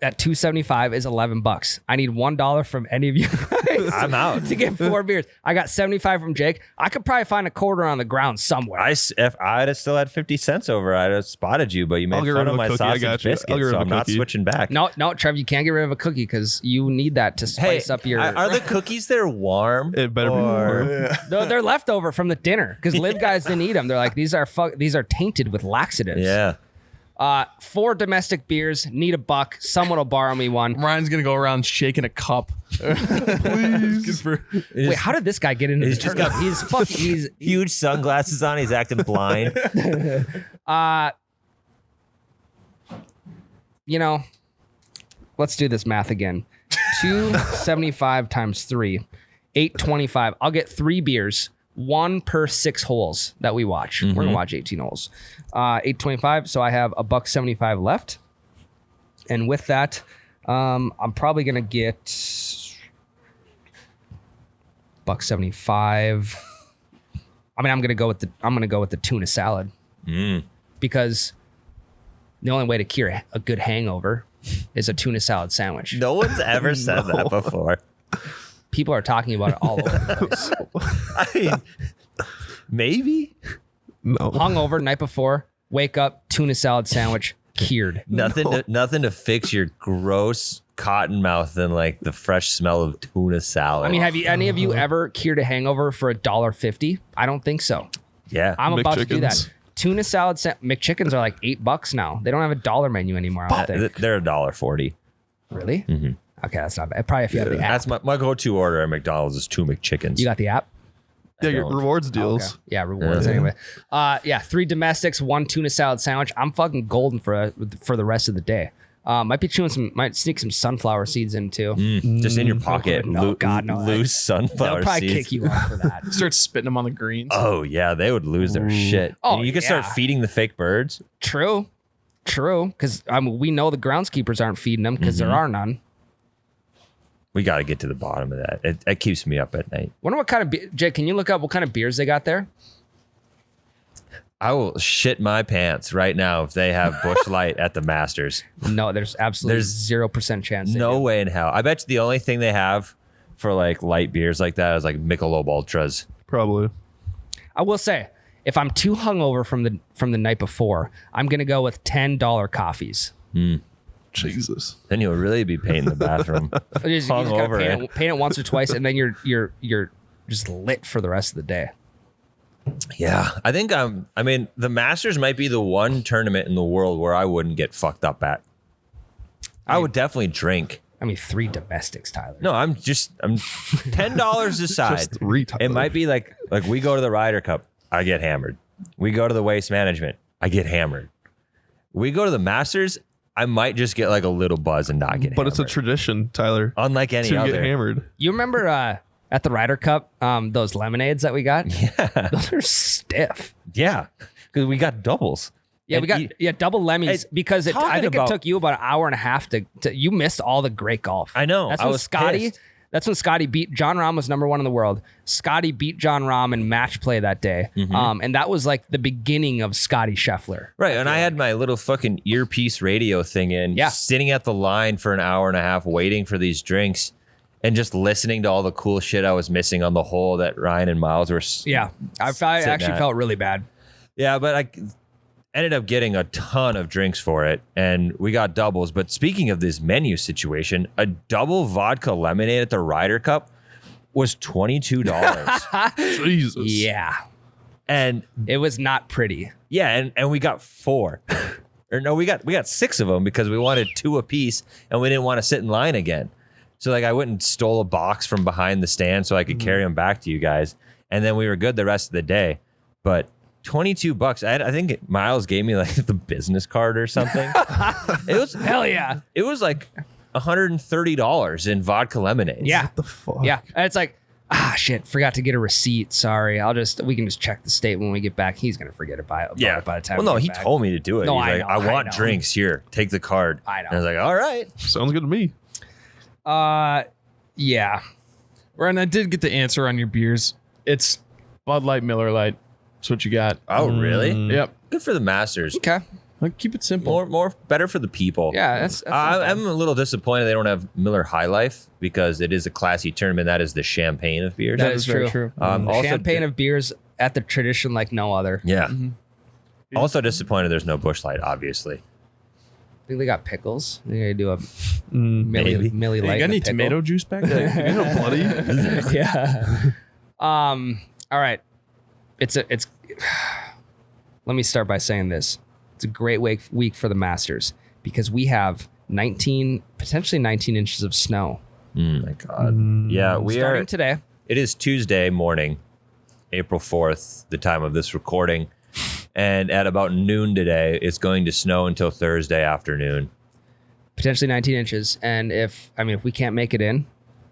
at $2.75 is $11. I need $1 from any of you guys
I'm out.
to get 4 beers. I got 75 from Jake. I could probably find a quarter on the ground somewhere.
If I'd have still had 50 cents over, I'd have spotted you, but you
I'll
made
get
fun
rid
of
of a
my
cookie. I
sausage
got you. I'll get
biscuit,
rid
so
of a
I'm not
cookie.
switching back.
No, Trev, you can't get rid of a cookie because you need that to
Hey,
spice up your.
are the cookies there warm?
It better be warm.
No, they're leftover from the dinner because live guys didn't eat them. They're like these are tainted with laxatives.
Yeah.
4 domestic beers, need $1. Someone will borrow me one.
Ryan's going to go around shaking a cup.
Please.
Wait, how did this guy get into the
just
tournament? He's fucking. He's
Huge sunglasses on. He's acting blind.
Let's do this math again. 275 times 3, 825. I'll get 3 beers, 1 per 6 holes that we watch. We're gonna watch 18 holes. 825. So I have $1.75 left, and with that, I'm probably gonna get $1.75. I mean, I'm gonna go with the tuna salad because the only way to cure a good hangover is a tuna salad sandwich.
No one's ever said that before.
People are talking about it all over the place.
I mean, maybe
No.
Hungover night before, wake up, tuna salad sandwich, cured.
nothing to fix your gross cotton mouth than like the fresh smell of tuna salad.
I mean, have you any of you ever cured a hangover for $1.50? I don't think so.
yeah.
I'm about to do that.
McChickens.
Tuna salad McChickens are like $8 now. They don't have a dollar menu anymore. I don't think.
They're $1.40.
Really? Okay, that's not bad. Probably if you have the app.
That's my go-to order at McDonald's is 2 McChickens.
You got the app?
Yeah, your
don't.
rewards
Okay.
deals.
Yeah, rewards anyway. 3 domestics, 1 tuna salad sandwich. I'm fucking golden for the rest of the day. Might sneak some sunflower seeds in too.
Just in your pocket.
No, God, no.
Loose sunflower
They'll probably
seeds.
kick you off for that.
Start spitting them on the greens.
Oh yeah, they would lose their shit.
Oh,
You could start
yeah.
feeding the fake birds.
True. Because we know the groundskeepers aren't feeding them because there are none.
We got to get to the bottom of that. It keeps me up at night.
Wonder what kind of Jake? Can you look up what kind of beers they got there?
I will shit my pants right now if they have Busch Light at the Masters.
No, there's absolutely 0% chance. they
No
do.
way in hell. I bet you the only thing they have for like light beers like that is like Michelob Ultras.
Probably.
I will say, if I'm too hungover from the night before, I'm gonna go with $10 coffees.
Jesus.
Then you'll really be painting the bathroom.
You just gotta
Hungover,
paint it once or twice, and then you're just lit for the rest of the day.
Yeah, I think I mean, the Masters might be the one tournament in the world where I wouldn't get fucked up at. I would definitely drink.
I mean, 3 domestics, Tyler.
No, I'm $10 aside.
Just retard.
It might be like we go to the Ryder Cup, I get hammered. We go to the Waste Management, I get hammered. We go to the Masters, I might just get like a little buzz and not get hammered.
But it's a tradition, Tyler.
Unlike any
To
other.
get hammered.
You remember at the Ryder Cup those lemonades that we got? Yeah, those are stiff.
Yeah, because we got doubles.
Yeah,
And
we got double lemmies
Hey,
because I
talking
think
about-
it took you about an hour and a half to you missed all the great golf.
I know.
That's
I
when
was
Scotty.
pissed.
That's when Scotty beat John Rahm was #1 in the world. Scotty beat John Rahm in match play that day, and that was like the beginning of Scotty Scheffler.
Right, and I had my little fucking earpiece radio thing in,
Yeah.
sitting at the line for an hour and a half waiting for these drinks and just listening to all the cool shit I was missing on the hole that Ryan and Miles were.
Yeah, I
sitting
actually
at.
felt really bad.
Yeah, but I ended up getting a ton of drinks for it, and we got doubles. But speaking of this menu situation, a double vodka lemonade at the Ryder Cup was $22.
Jesus.
Yeah,
And
it was not pretty.
yeah, and we got 4. Or no, we got 6 of them because we wanted 2 apiece and we didn't want to sit in line again. So like I went and stole a box from behind the stand so I could carry them back to you guys. And then we were good the rest of the day. But $22. I think Miles gave me like the business card or something. It was
Hell yeah,
It was like $130 in vodka lemonades.
yeah,
What the fuck?
yeah. And it's like, shit, forgot to get a receipt. Sorry, we can just check the state when we get back. He's gonna forget about
Yeah.
it by the time.
Well, no,
we get
he
back.
told me to do it.
No,
He's
I
like,
know,
I want
I know.
drinks here. Take the card.
I know.
And I was like, all right.
Sounds good to me.
Yeah.
Ryan, I did get the answer on your beers. It's Bud Light, Miller Light. That's what you got.
Oh, really?
Yep.
Good for the Masters.
Okay.
Like, keep it simple.
More better for the people.
Yeah, that's not bad.
I'm a little disappointed they don't have Miller High Life because it is a classy tournament. That is the champagne of beers.
That is
very
true.
Also,
Champagne of beers at the tradition like no other.
yeah. Also disappointed there's no Busch Light, obviously.
I think they got pickles. They gotta do a
Maybe.
Millie
Hey,
Light.
you got
and a
any
pickle.
tomato juice back there?
You know, buddy.
Yeah. All right. It's let me start by saying this. It's a great week for the Masters because we have potentially 19 inches of snow
My God. Yeah, we
starting
are.
today.
It is Tuesday morning, April 4th, the time of this recording. And at about noon today, it's going to snow until Thursday afternoon.
Potentially 19 inches. And if we can't make it in,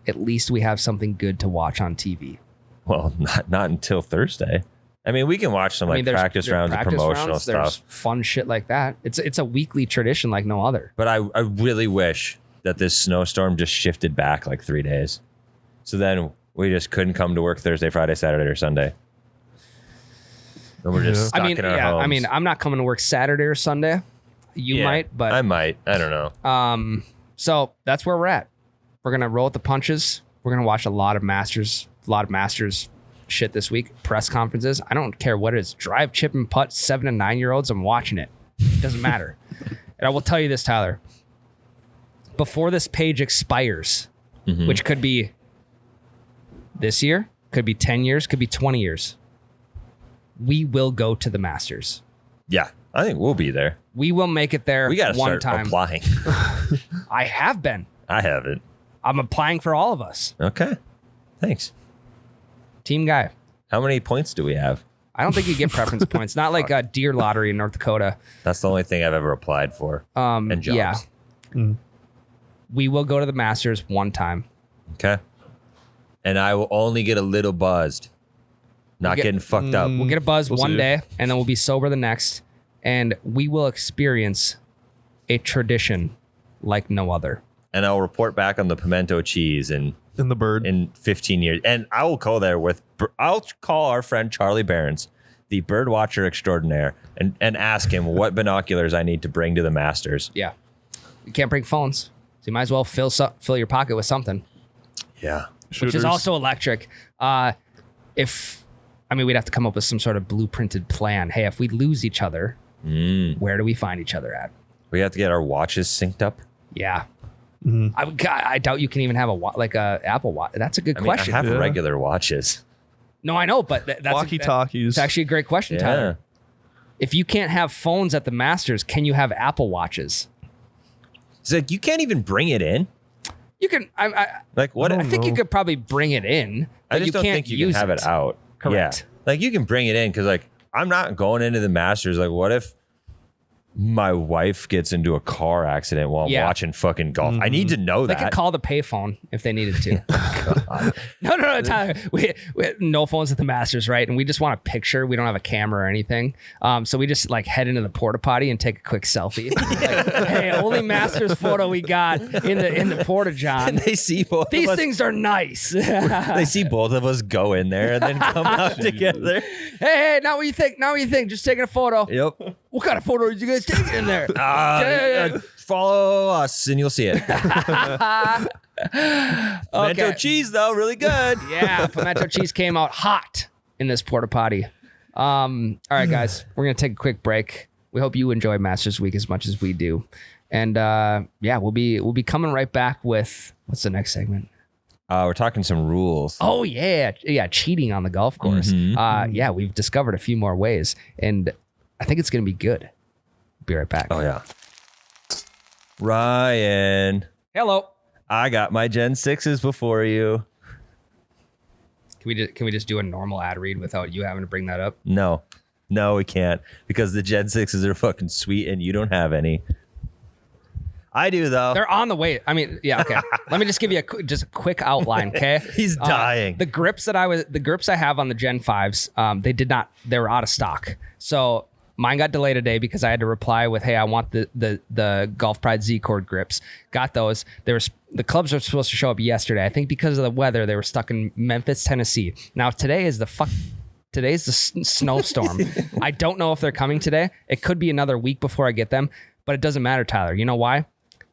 at least we have something good to watch on TV.
Well, not until Thursday. I mean, we can watch some
there's
practice rounds and promotional
rounds, there's
stuff.
fun shit like that. It's a weekly tradition like no other.
But I really wish that this snowstorm just shifted back like 3 days. So then we just couldn't come to work Thursday, Friday, Saturday, or Sunday. And we're just stuck in our homes.
I'm not coming to work Saturday or Sunday. You
Yeah,
might, but
I might. I don't know.
So that's where we're at. We're gonna roll with the punches. We're gonna watch a lot of Masters shit this week. Press conferences. I don't care what it is. Drive, chip, and putt. 7 and 9 year olds. I'm watching it. It doesn't matter. And I will tell you this, Tyler. Before this page expires, which could be this year, could be 10 years, could be 20 years, we will go to the Masters.
Yeah, I think we'll be there.
We will make it there
We got to
one
start
time.
applying.
I have been.
I haven't.
I'm applying for all of us.
Okay. Thanks.
Team guy.
How many points do we have?
I don't think you get preference points. Not like a deer lottery in North Dakota.
That's the only thing I've ever applied for. And jobs.
Yeah. We will go to the Masters one time.
Okay. And I will only get a little buzzed. Not getting fucked up.
We'll get a buzz
We'll
one
see.
day, and then we'll be sober the next. And we will experience a tradition like no other.
And I'll report back on the pimento cheese in
In the bird.
15 years. And I will go there I'll call our friend Charlie Barons, the bird watcher extraordinaire, and ask him what binoculars I need to bring to the Masters.
Yeah. You can't bring phones. So you might as well fill your pocket with something,
Yeah.
which
Shooters.
is also electric. We'd have to come up with some sort of blueprinted plan. Hey, if we lose each other, where do we find each other at?
We have to get our watches synced up.
Yeah. I doubt you can even have a Apple Watch. That's a good
I mean,
question.
I have
Yeah.
regular watches.
No, I know, but that's
Walkie-talkies.
It's actually a great question,
Yeah.
Tyler. If you can't have phones at the Masters, can you have Apple Watches?
It's like, you can't even bring it in.
You can.
Like, what?
I think you could probably bring it in, but
I just
you
don't
can't
think you can
use
have it out.
Correct.
Yeah. Like, you can bring it in because, like, I'm not going into the Masters. Like, what if my wife gets into a car accident while I'm
Yeah.
watching fucking golf? I need to know
They
that.
could call the payphone if they needed to. No, Tyler. We no phones at the Masters, right? And we just want a picture. We don't have a camera or anything. So we just like head into the porta potty and take a quick selfie. Like, hey, only Masters photo we got in the porta john.
And they see both
These
of us.
things are nice.
They see both of us go in there and then come out together.
Hey, now what you think? Just taking a photo.
Yep.
What kind of photo did you guys take in there?
Follow us and you'll see it. Pimento cheese, though, really good.
Yeah, pimento cheese came out hot in this porta potty. All right, guys, we're gonna take a quick break. We hope you enjoy Masters Week as much as we do, and we'll be coming right back with what's the next segment?
We're talking some rules.
Oh yeah, cheating on the golf course. We've discovered a few more ways, and I think it's gonna be good. Be right back.
Oh, yeah. Ryan,
Hello.
I got my Gen 6s before you.
Can we just do a normal ad read without you having to bring that up?
No, we can't because the Gen 6s are fucking sweet and you don't have any. I do, though.
They're on the way. I mean, yeah, okay. Let me just give you a quick outline, okay?
He's dying.
The grips I have on the Gen 5s, they were out of stock. So mine got delayed a day because I had to reply with, hey, I want the Golf Pride Z Cord grips. Got those. The clubs were supposed to show up yesterday. I think because of the weather, they were stuck in Memphis, Tennessee. Now today is the Today's the snowstorm. I don't know if they're coming today. It could be another week before I get them, but it doesn't matter, Tyler. You know why?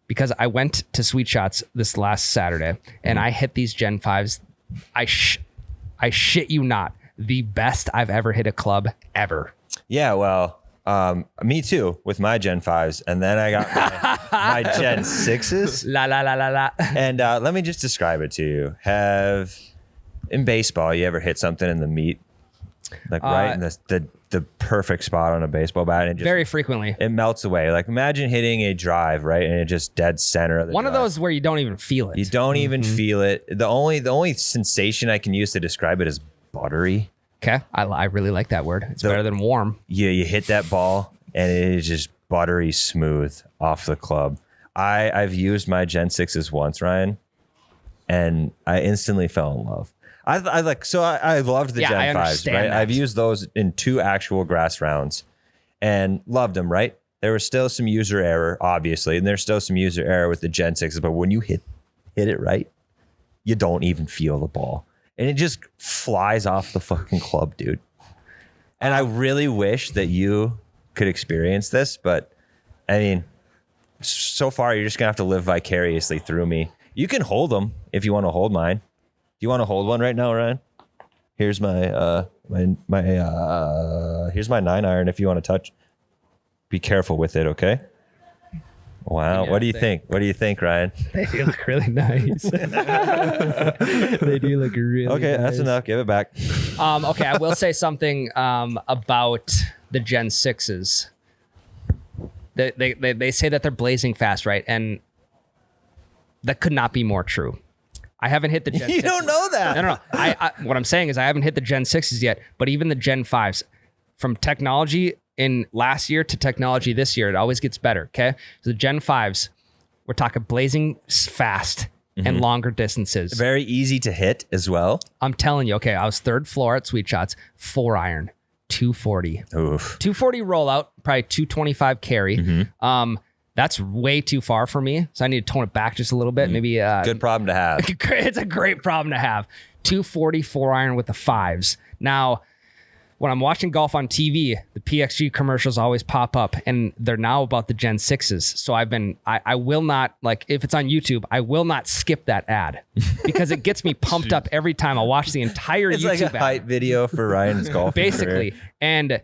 Because I went to Sweet Shots this last Saturday and I hit these Gen 5s. I shit you not, the best I've ever hit a club ever.
Yeah, well, me too with my Gen 5s. And then I got my Gen 6s.
La la la la la.
And let me just describe it to you. In baseball, you ever hit something in the meat? Like right in the perfect spot on a baseball bat, and just
Very frequently.
it melts away. Like imagine hitting a drive, right, and it just dead center of the
One of
drive.
those where you don't even feel it.
You don't even feel it. The only sensation I can use to describe it is buttery.
Okay. I really like that word. It's better than warm.
You hit that ball and it is just buttery smooth off the club. I've used my Gen 6s once, Ryan, and I instantly fell in love. I loved the
Yeah, I
Gen 5s,
understand
right?
that.
I've used those in 2 actual grass rounds and loved them, right? There was still some user error, obviously, and there's still some user error with the Gen 6s, but when you hit it right, you don't even feel the ball. And it just flies off the fucking club, dude. And I really wish that you could experience this, but I mean, so far you're just gonna have to live vicariously through me. You can hold them if you want to hold mine. Do you want to hold one right now, Ryan? Here's my here's my 9-iron if you want to touch. Be careful with it, okay? Wow.
Yeah,
what do you think? What do you think, Ryan?
They do look really nice. They do look really
Okay,
nice.
that's enough. Give it back.
Okay, I will say something about the Gen 6s. They say that they're blazing fast, right? And that could not be more true. I haven't hit the Gen 6s.
You don't know that.
No. I what I'm saying is I haven't hit the Gen 6s yet, but even the Gen 5s, from technology in last year to technology this year, it always gets better, okay? So the Gen 5s, we're talking blazing fast and longer distances.
Very easy to hit as well.
I'm telling you, okay, I was 3rd floor at Sweet Shots, 4-iron, 240.
Oof.
240 rollout, probably 225 carry. That's way too far for me, so I need to tone it back just a little bit. Maybe
Good problem to have.
it's a great problem to have. 240 4-iron with the 5s. Now, when I'm watching golf on TV, the PXG commercials always pop up, and they're now about the Gen 6s. So I will not, like, if it's on YouTube, I will not skip that ad because it gets me pumped up every time I watch the entire
It's
YouTube
like a
ad.
hype video for Ryan's golf.
Basically. And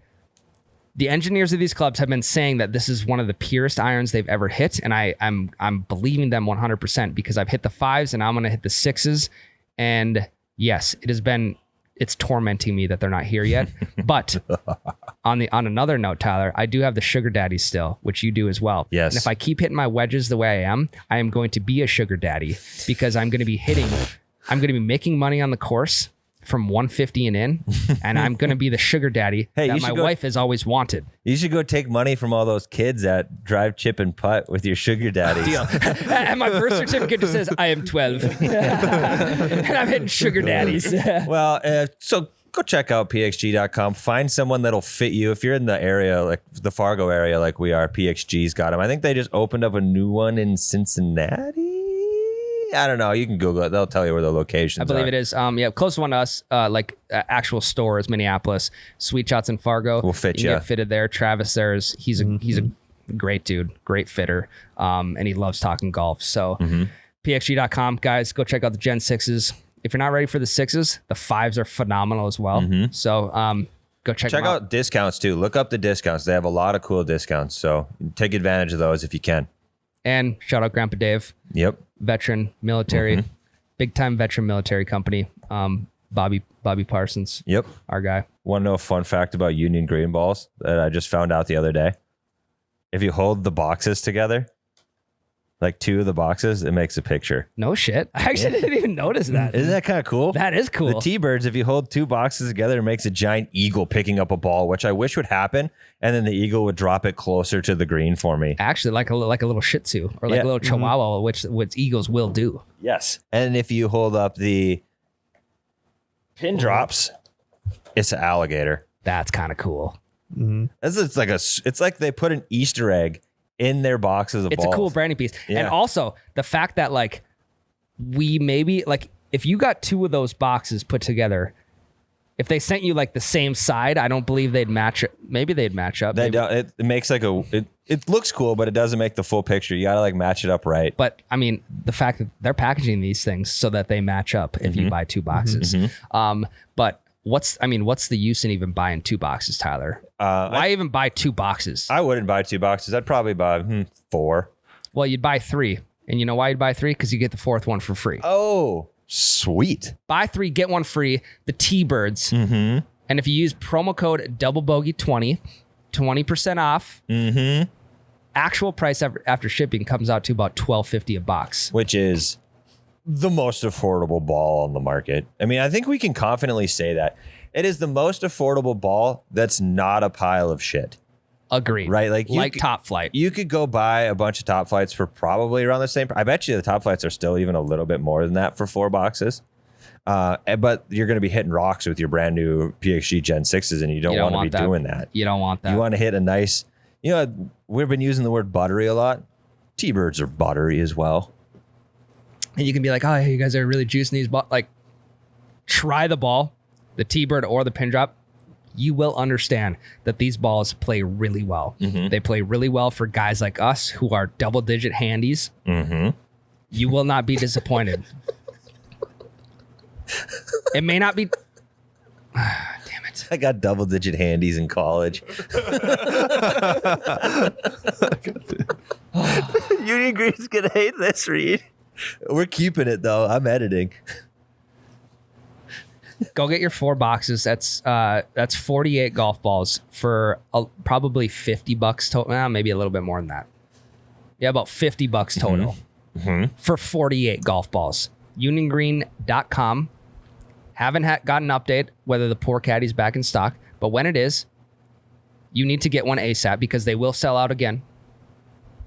the engineers of these clubs have been saying that this is one of the purest irons they've ever hit, and I'm believing them 100% because I've hit the 5s and I'm going to hit the 6s. And yes, it's tormenting me that they're not here yet. But on another note, Tyler, I do have the sugar daddies still, which you do as well.
Yes.
And if I keep hitting my wedges the way I am going to be a sugar daddy because I'm going to be making money on the course from 150 and in, and I'm going to be the sugar daddy
Hey,
that
you
my
should go-
wife has always wanted.
You should go take money from all those kids that drive, chip, and putt with your sugar daddies.
Deal. And my birth certificate just says I am 12. And I'm hitting sugar daddies.
Well, so go check out pxg.com. Find someone that'll fit you. If you're in the area, like the Fargo area, like we are, PXG's got them. I think they just opened up a new one in Cincinnati. I don't know. You can Google it. They'll tell you where the locations
I believe
are.
it is. Yeah, closest one to us, actual store is Minneapolis. Sweet Shots in Fargo.
We'll fit
you.
ya.
Can get fitted there. Travis he's a great dude, great fitter, and he loves talking golf. So pxg.com, guys, go check out the Gen 6s. If you're not ready for the 6s, the 5s are phenomenal as well. So go check them out.
out discounts too. Look up the discounts. They have a lot of cool discounts. So take advantage of those if you can.
And shout out Grandpa Dave.
Yep.
Veteran military, big time veteran military company. Bobby Parsons,
Yep.
our guy.
Want to know a fun fact about Union green balls that I just found out the other day? If you hold the boxes together, like 2 of the boxes, it makes a picture.
No shit. I actually didn't even notice that.
Isn't that kind of cool?
That is cool.
The T-Birds, if you hold 2 boxes together, it makes a giant eagle picking up a ball, which I wish would happen. And then the eagle would drop it closer to the green for me.
Actually, like a little Shih Tzu or like
Yeah.
a little Chihuahua, which eagles will do.
Yes. And if you hold up the pin drops, it's an alligator.
That's kind of cool.
It's like they put an Easter egg in their boxes of
It's
balls.
a cool branding piece.
Yeah.
And also the fact that like we maybe like if you got 2 of those boxes put together, If they sent you like the same side, I don't believe they'd match it. Maybe they'd match up.
They
maybe.
don't, it makes like it looks cool, but it doesn't make the full picture. You got to like match it up right.
But I mean, the fact that they're packaging these things so that they match up if you buy 2 boxes. But what's the use in even buying 2 boxes, Tyler? Why even buy 2 boxes?
I wouldn't buy 2 boxes. I'd probably buy 4.
Well, you'd buy 3. And you know why you'd buy 3? Because you get the 4th one for free.
Oh, sweet.
Buy 3, get 1 free. The T-Birds. And if you use promo code DoubleBogey20, 20% off. Actual price after shipping comes out to about $12.50 a box.
Which is the most affordable ball on the market. I mean, I think we can confidently say that. It is the most affordable ball that's not a pile of shit.
Agreed.
Right? Like
Top Flight.
You could go buy a bunch of Top Flights for probably around the same. I bet you the Top Flights are still even a little bit more than that for 4 boxes. But you're going to be hitting rocks with your brand new PXG Gen 6s, and you don't want to be doing that.
You don't want that.
You want to hit a nice, we've been using the word buttery a lot. T-Birds are buttery as well.
And you can be like, oh, you guys are really juicing these balls. Like, try the ball, the T-Bird or the pin drop. You will understand that these balls play really well. They play really well for guys like us who are double-digit handies. You will not be disappointed. It may not be. Damn it.
I got double-digit handies in college. Union Green's going to hate this, Reed. We're keeping it, though. I'm editing.
Go get your 4 boxes. That's 48 golf balls for probably $50 total. Maybe a little bit more than that. Yeah, about $50 total for 48 golf balls. UnionGreen.com. Haven't gotten an update whether the Poor Caddy's back in stock, but when it is, you need to get one ASAP because they will sell out again.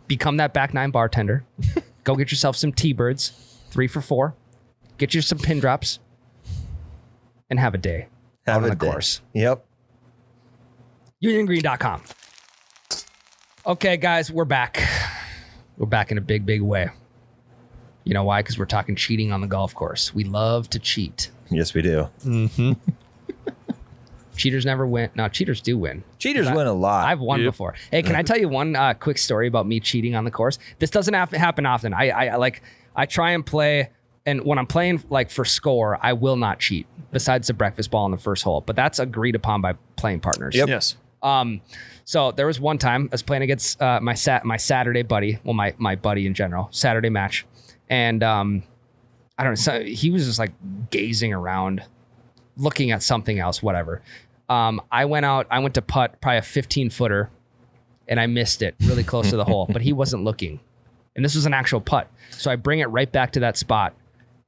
Become that back 9 bartender. Go get yourself some T-Birds, 3 for $4. Get you some pin drops. And have a day out on the course.
Yep.
UnionGreen.com. Okay, guys, we're back. We're back in a big, big way. You know why? Because we're talking cheating on the golf course. We love to cheat.
Yes, we do.
Cheaters never win. No, cheaters do win.
Cheaters win a lot.
I've won before. Hey, can I tell you one quick story about me cheating on the course? This doesn't happen often. I try and play, and when I'm playing like for score, I will not cheat. Besides the breakfast ball in the first hole, but that's agreed upon by playing partners.
Yep.
Yes.
So there was one time I was playing against my Saturday buddy, well my buddy in general, Saturday match, and I don't know. So he was just like gazing around, looking at something else, whatever. I went to putt probably a 15-footer, and I missed it really close to the hole, but he wasn't looking, and this was an actual putt. So I bring it right back to that spot.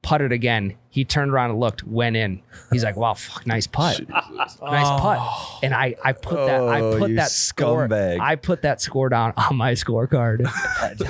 Putted again. He turned around and looked, went in. He's like, wow, fuck, nice putt. Nice putt. And I put that score.
Scumbag.
I put that score down on my scorecard.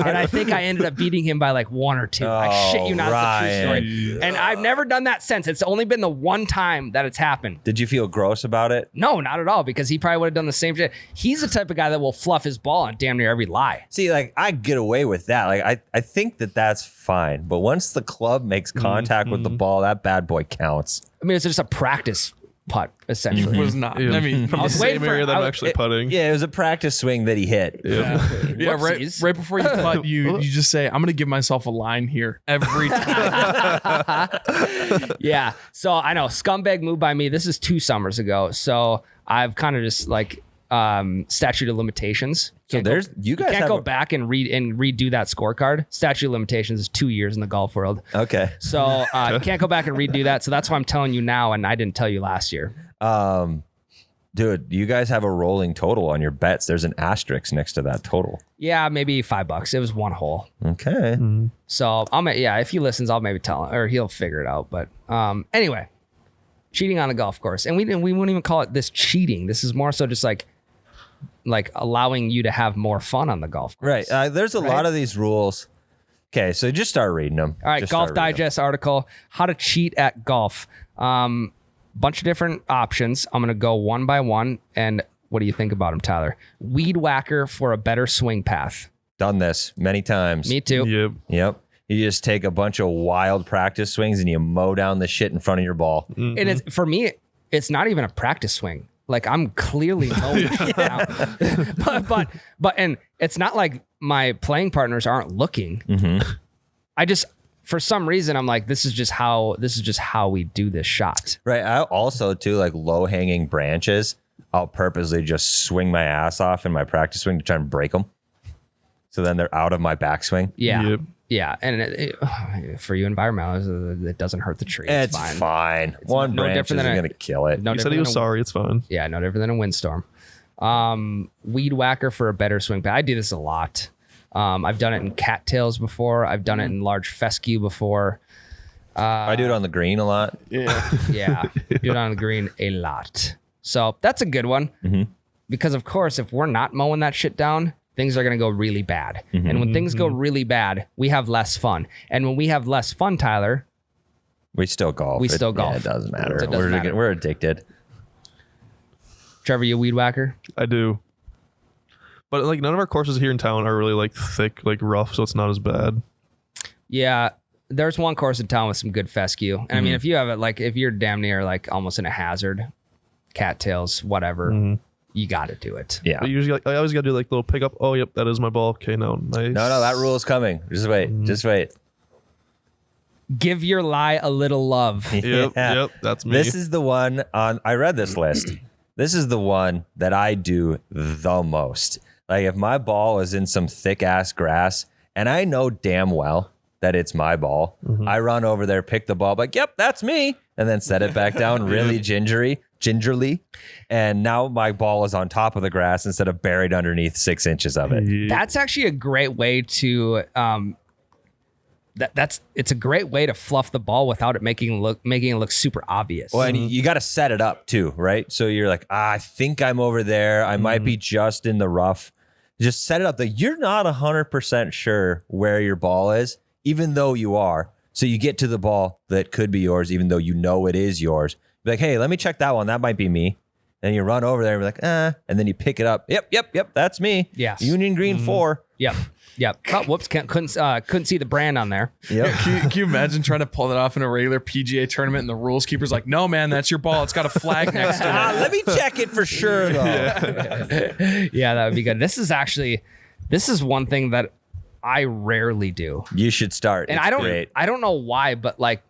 And I think I ended up beating him by like 1 or 2. I shit you not, it's a true story. And I've never done that since. It's only been the one time that it's happened.
Did you feel gross about it?
No, not at all, because he probably would have done the same shit. He's the type of guy that will fluff his ball on damn near every lie.
See, like, I get away with that. Like, I think that's fine. But once the club makes contact with the ball, that bad boy counts.
I mean, it's just a practice putt, essentially.
It was not. I mean,
from the
was waiting
same
for-
area that
I
I'm
was-
actually putting.
Yeah, it was a practice swing that he hit.
yeah,
Whoopsies.
right before you putt, you just say, I'm going to give myself a line here every time.
Yeah. So I know scumbag move by me. This is 2 summers ago. So I've kind of just like statute of limitations.
So you guys
Can't
have
go back and redo that scorecard. Statute of limitations is 2 years in the golf world.
Okay.
So can't go back and redo that. So that's why I'm telling you now, and I didn't tell you last year.
Dude, you guys have a rolling total on your bets. There's an asterisk next to that total.
Yeah, maybe $5. It was 1 hole.
Okay.
So if he listens, I'll maybe tell him, or he'll figure it out. But anyway, cheating on the golf course, and we wouldn't even call it this cheating. This is more so just like allowing you to have more fun on the golf course.
Right. There's a lot of these rules. Okay, so just start reading them.
All right, Golf Digest article, how to cheat at golf. Bunch of different options. I'm going to go one by one. And what do you think about them, Tyler? Weed whacker for a better swing path.
Done this many times.
Me too.
Yep.
Yep. You just take a bunch of wild practice swings and you mow down the shit in front of your ball.
And it's, for me, it's not even a practice swing. Like I'm clearly mowing shit down. but and it's not like my playing partners aren't looking. I just, for some reason, I'm like, this is just how we do this shot.
Right. I also too, like low hanging branches, I'll purposely just swing my ass off in my practice swing to try and break them. So then they're out of my backswing.
Yeah.
Yep.
Yeah. And for you environmentalists, it doesn't hurt the tree. It's
fine. One
no
branch
different
isn't
than
going to kill it.
No
He said
different
he was
than
sorry. It's fine.
Yeah, no different than a windstorm. Weed whacker for a better swing pad. I do this a lot. I've done it in cattails before. I've done it in large fescue before.
I do it on the green a lot.
Yeah.
Yeah, do it on the green a lot. So that's a good one. Because of course, if we're not mowing that shit down, things are going to go really bad. And when things go really bad, we have less fun. And when we have less fun, Tyler,
We still golf.
We still golf.
Yeah, it doesn't matter.
It doesn't matter.
We're addicted.
Trevor, you a weed whacker?
I do. But like none of our courses here in town are really like thick, like rough, so it's not as bad.
Yeah. There's one course in town with some good fescue. And I mean, if you have it, like if you're damn near like almost in a hazard, cattails, whatever, you got to do it.
Yeah.
But usually, I always got to do like little pickup. Oh, yep, that is my ball. Okay, now nice.
No, that rule is coming. Just wait. Just wait.
Give your lie a little love.
Yep,
Yeah.
yep, that's me.
This is the one on. I read this list. This is the one that I do the most. Like if my ball is in some thick ass grass, and I know damn well that it's my ball, I run over there, pick the ball, like, yep, that's me, and then set it back down really gingerly, and now my ball is on top of the grass instead of buried underneath 6 inches of it.
Yeah.
That's actually a great way to it's a great way to fluff the ball without it making it look super obvious.
Well, and you got to set it up too, right? So you're like, I think I'm over there. I might be just in the rough. Just set it up that you're not 100% sure where your ball is, even though you are. So you get to the ball that could be yours, even though you know it is yours. Be like, hey, let me check that one. That might be me. And you run over there and be like, and then you pick it up. Yep, that's me.
Yes.
Union Green 4.
Yep. Oh, whoops! Couldn't see the brand on there.
Yep.
Can you imagine trying to pull that off in a regular PGA tournament and the rules keeper's like, no, man, that's your ball. It's got a flag next to it.
Let me check it for sure, though.
Yeah, that would be good. This is one thing that I rarely do.
You should start.
And
It's great.
I don't know why, but like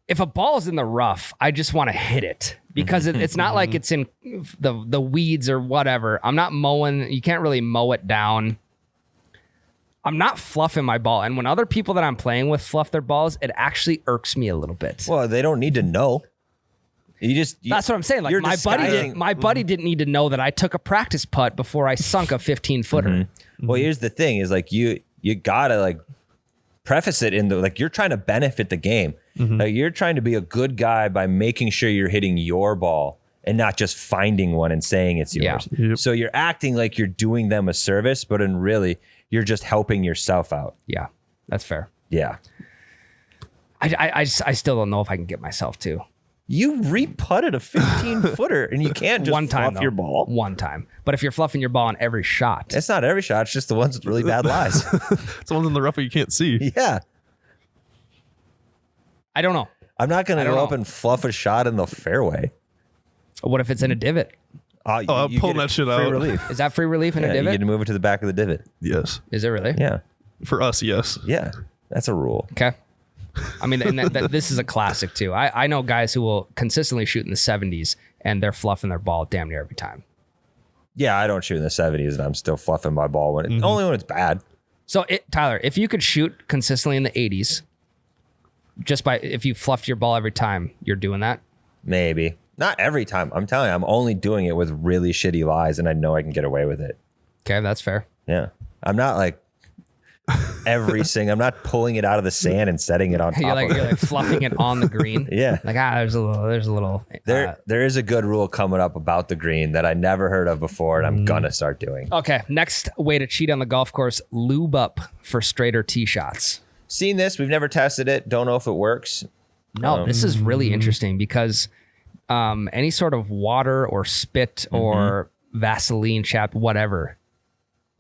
if a ball is in the rough, I just want to hit it because it's not like it's in the weeds or whatever. I'm not mowing. You can't really mow it down. I'm not fluffing my ball. And when other people that I'm playing with fluff their balls, it actually irks me a little bit.
Well, they don't need to know.
That's what I'm saying. Like
you're
my buddy didn't need to know that I took a practice putt before I sunk a 15-footer.
Well, here's the thing: is like you gotta like preface it in the like you're trying to benefit the game. Like you're trying to be a good guy by making sure you're hitting your ball and not just finding one and saying it's yours.
Yeah. Yep.
So you're acting like you're doing them a service, but in really you're just helping yourself out.
Yeah, that's fair.
Yeah.
I still don't know if I can get myself to.
You re-putted a 15-footer and you can't just
One time,
fluff your ball.
One time. But if you're fluffing your ball on every shot,
It's not every shot. It's just the ones with really bad lies.
It's the ones in the rough where you can't see.
Yeah.
I don't know.
I'm not going to
I don't
go up
know.
and fluff a shot in the fairway.
What if it's in a divot?
I'm
You
pulling
get
that shit
free
out.
relief.
Is that free relief in
Yeah,
a
you
divot?
get to move it to the back of the divot.
Yes.
Is it really?
Yeah.
For us, yes.
Yeah. That's a rule.
Okay. I mean, and this is a classic too. I know guys who will consistently shoot in the 70s and they're fluffing their ball damn near every time.
Yeah, I don't shoot in the 70s and I'm still fluffing my ball only when it's bad.
So Tyler, if you could shoot consistently in the 80s, if you fluffed your ball every time, you're doing that?
Maybe. Not every time. I'm telling you, I'm only doing it with really shitty lies and I know I can get away with it.
Okay, that's fair.
Yeah. I'm not like I'm not pulling it out of the sand and setting it on top
You're
of it.
like fluffing it on the green.
Yeah.
Like there's a little.
There is a good rule coming up about the green that I never heard of before and I'm gonna start doing.
Okay, next way to cheat on the golf course: lube up for straighter tee shots.
Seen this, we've never tested it, don't know if it works.
No, this is really interesting because any sort of water or spit or Vaseline chap, whatever,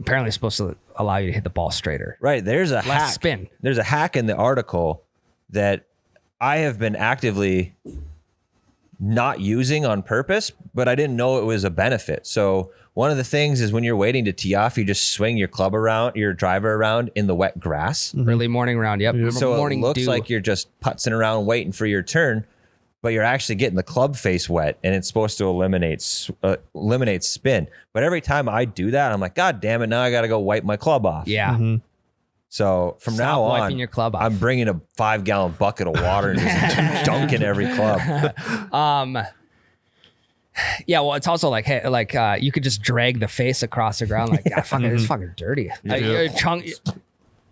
apparently is supposed to allow you to hit the ball straighter.
Right, there's a hack.
Spin.
There's a hack in the article that I have been actively not using on purpose, but I didn't know it was a benefit. So one of the things is when you're waiting to tee off, you just swing your driver around in the wet grass.
Early morning round. Yep.
So
Morning
it looks
dew.
like you're just putzing around waiting for your turn, but you're actually getting the club face wet, and it's supposed to eliminate spin. But every time I do that, I'm like, God damn it, now I got to go wipe my club off.
Yeah.
So from
Stop
now on,
wiping your club off.
I'm bringing a 5-gallon bucket of water and just dunking every club.
Yeah, well, it's also like, hey, like you could just drag the face across the ground, like, yeah, fucking, it's fucking dirty. Okay,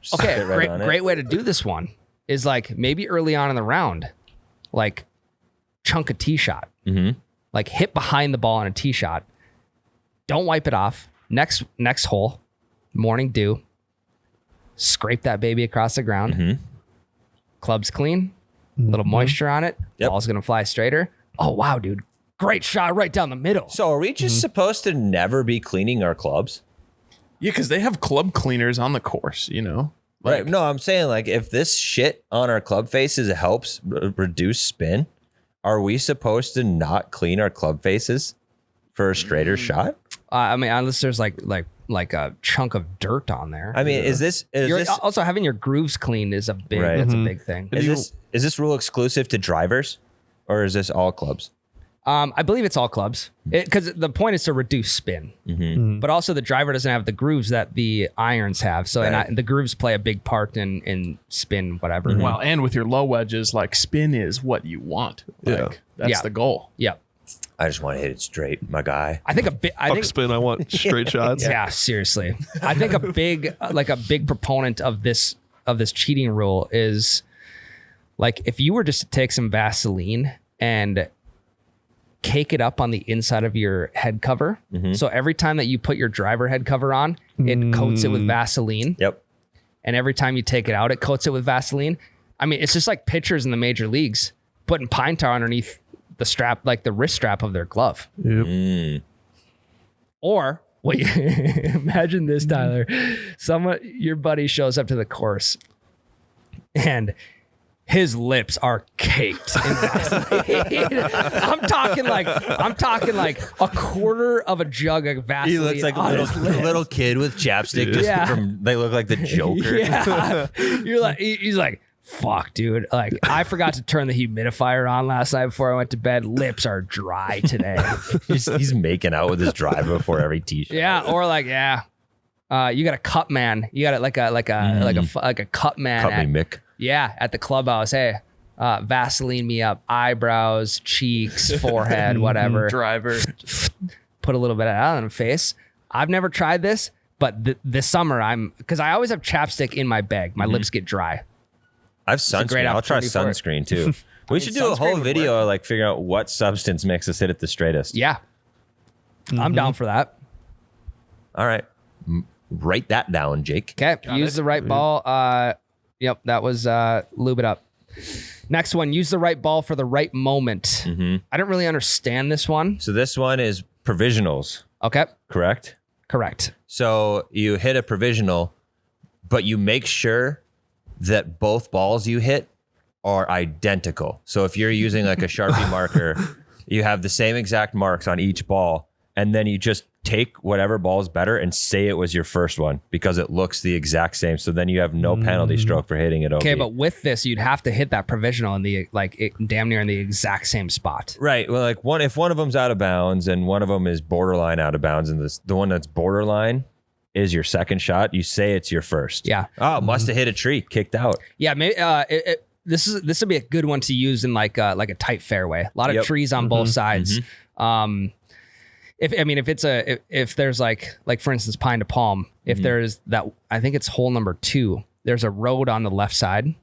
Spit right on it.
great way to do this one is like maybe early on in the round, like chunk a tee shot, like hit behind the ball on a tee shot. Don't wipe it off. Next hole, morning dew. Scrape that baby across the ground. Club's clean, little moisture on it.
Yep.
Ball's gonna fly straighter. Oh wow, dude. Great shot right down the middle.
So are we just supposed to never be cleaning our clubs?
Yeah, because they have club cleaners on the course, you know?
Right. No, I'm saying like if this shit on our club faces helps reduce spin, are we supposed to not clean our club faces for a straighter shot?
I mean, unless there's like a chunk of dirt on there.
I mean, is this
Also having your grooves cleaned is a big.
Right.
That's a big thing.
is this rule exclusive to drivers, or is this all clubs?
I believe it's all clubs because the point is to reduce spin, but also the driver doesn't have the grooves that the irons have. So and the grooves play a big part in spin, whatever.
Well, and with your low wedges, like spin is what you want. Like that's the goal.
Yeah.
I just want to hit it straight, my guy.
I think
Fuck spin. I want straight shots.
Yeah, seriously. I think a big proponent of this cheating rule is like if you were just to take some Vaseline and cake it up on the inside of your head cover. So every time that you put your driver head cover on, it coats it with Vaseline.
Yep.
And every time you take it out, it coats it with Vaseline. I mean, it's just like pitchers in the major leagues putting pine tar underneath the strap, like the wrist strap of their glove.
Yep.
Or wait, imagine this, Tyler. Your buddy shows up to the course and his lips are caked in Vaseline. I'm talking like a quarter of a jug of Vaseline.
He looks like a little kid with chapstick. They look like the Joker.
Yeah. He's like, fuck, dude. Like, I forgot to turn the humidifier on last night before I went to bed. Lips are dry today.
He's making out with his driver before every tee shot.
Yeah, or like, you got a cup man. You got it like a cup man.
Cut me, Mick.
Yeah, at the clubhouse. Hey, Vaseline me up, eyebrows, cheeks, forehead, whatever.
Driver.
Put a little bit of that on the face. I've never tried this, but this summer because I always have chapstick in my bag. My lips get dry.
I have sunscreen. I'll try sunscreen too. We should do a whole video of like figuring out what substance makes us hit it the straightest.
Yeah. I'm down for that.
All right. Write that down, Jake.
Okay. Use the right ball. Yep. That was lube it up. Next one. Use the right ball for the right moment. I don't really understand this one.
So this one is provisionals.
Okay.
Correct?
Correct.
So you hit a provisional, but you make sure that both balls you hit are identical. So if you're using like a Sharpie marker, you have the same exact marks on each ball, and then you just take whatever ball is better and say it was your first one because it looks the exact same. So then you have no penalty stroke for hitting it OB.
Okay, but with this, you'd have to hit that provisional in the damn near in the exact same spot.
Right. Well, like if one of them's out of bounds and one of them is borderline out of bounds, and the one that's borderline is your second shot, you say it's your first.
Yeah.
Oh, must have hit a tree, kicked out.
Yeah, maybe this would be a good one to use in like a tight fairway. A lot of trees on both sides. If there's like for instance Pine to Palm, if there's that, I think it's hole number 2. There's a road on the left side.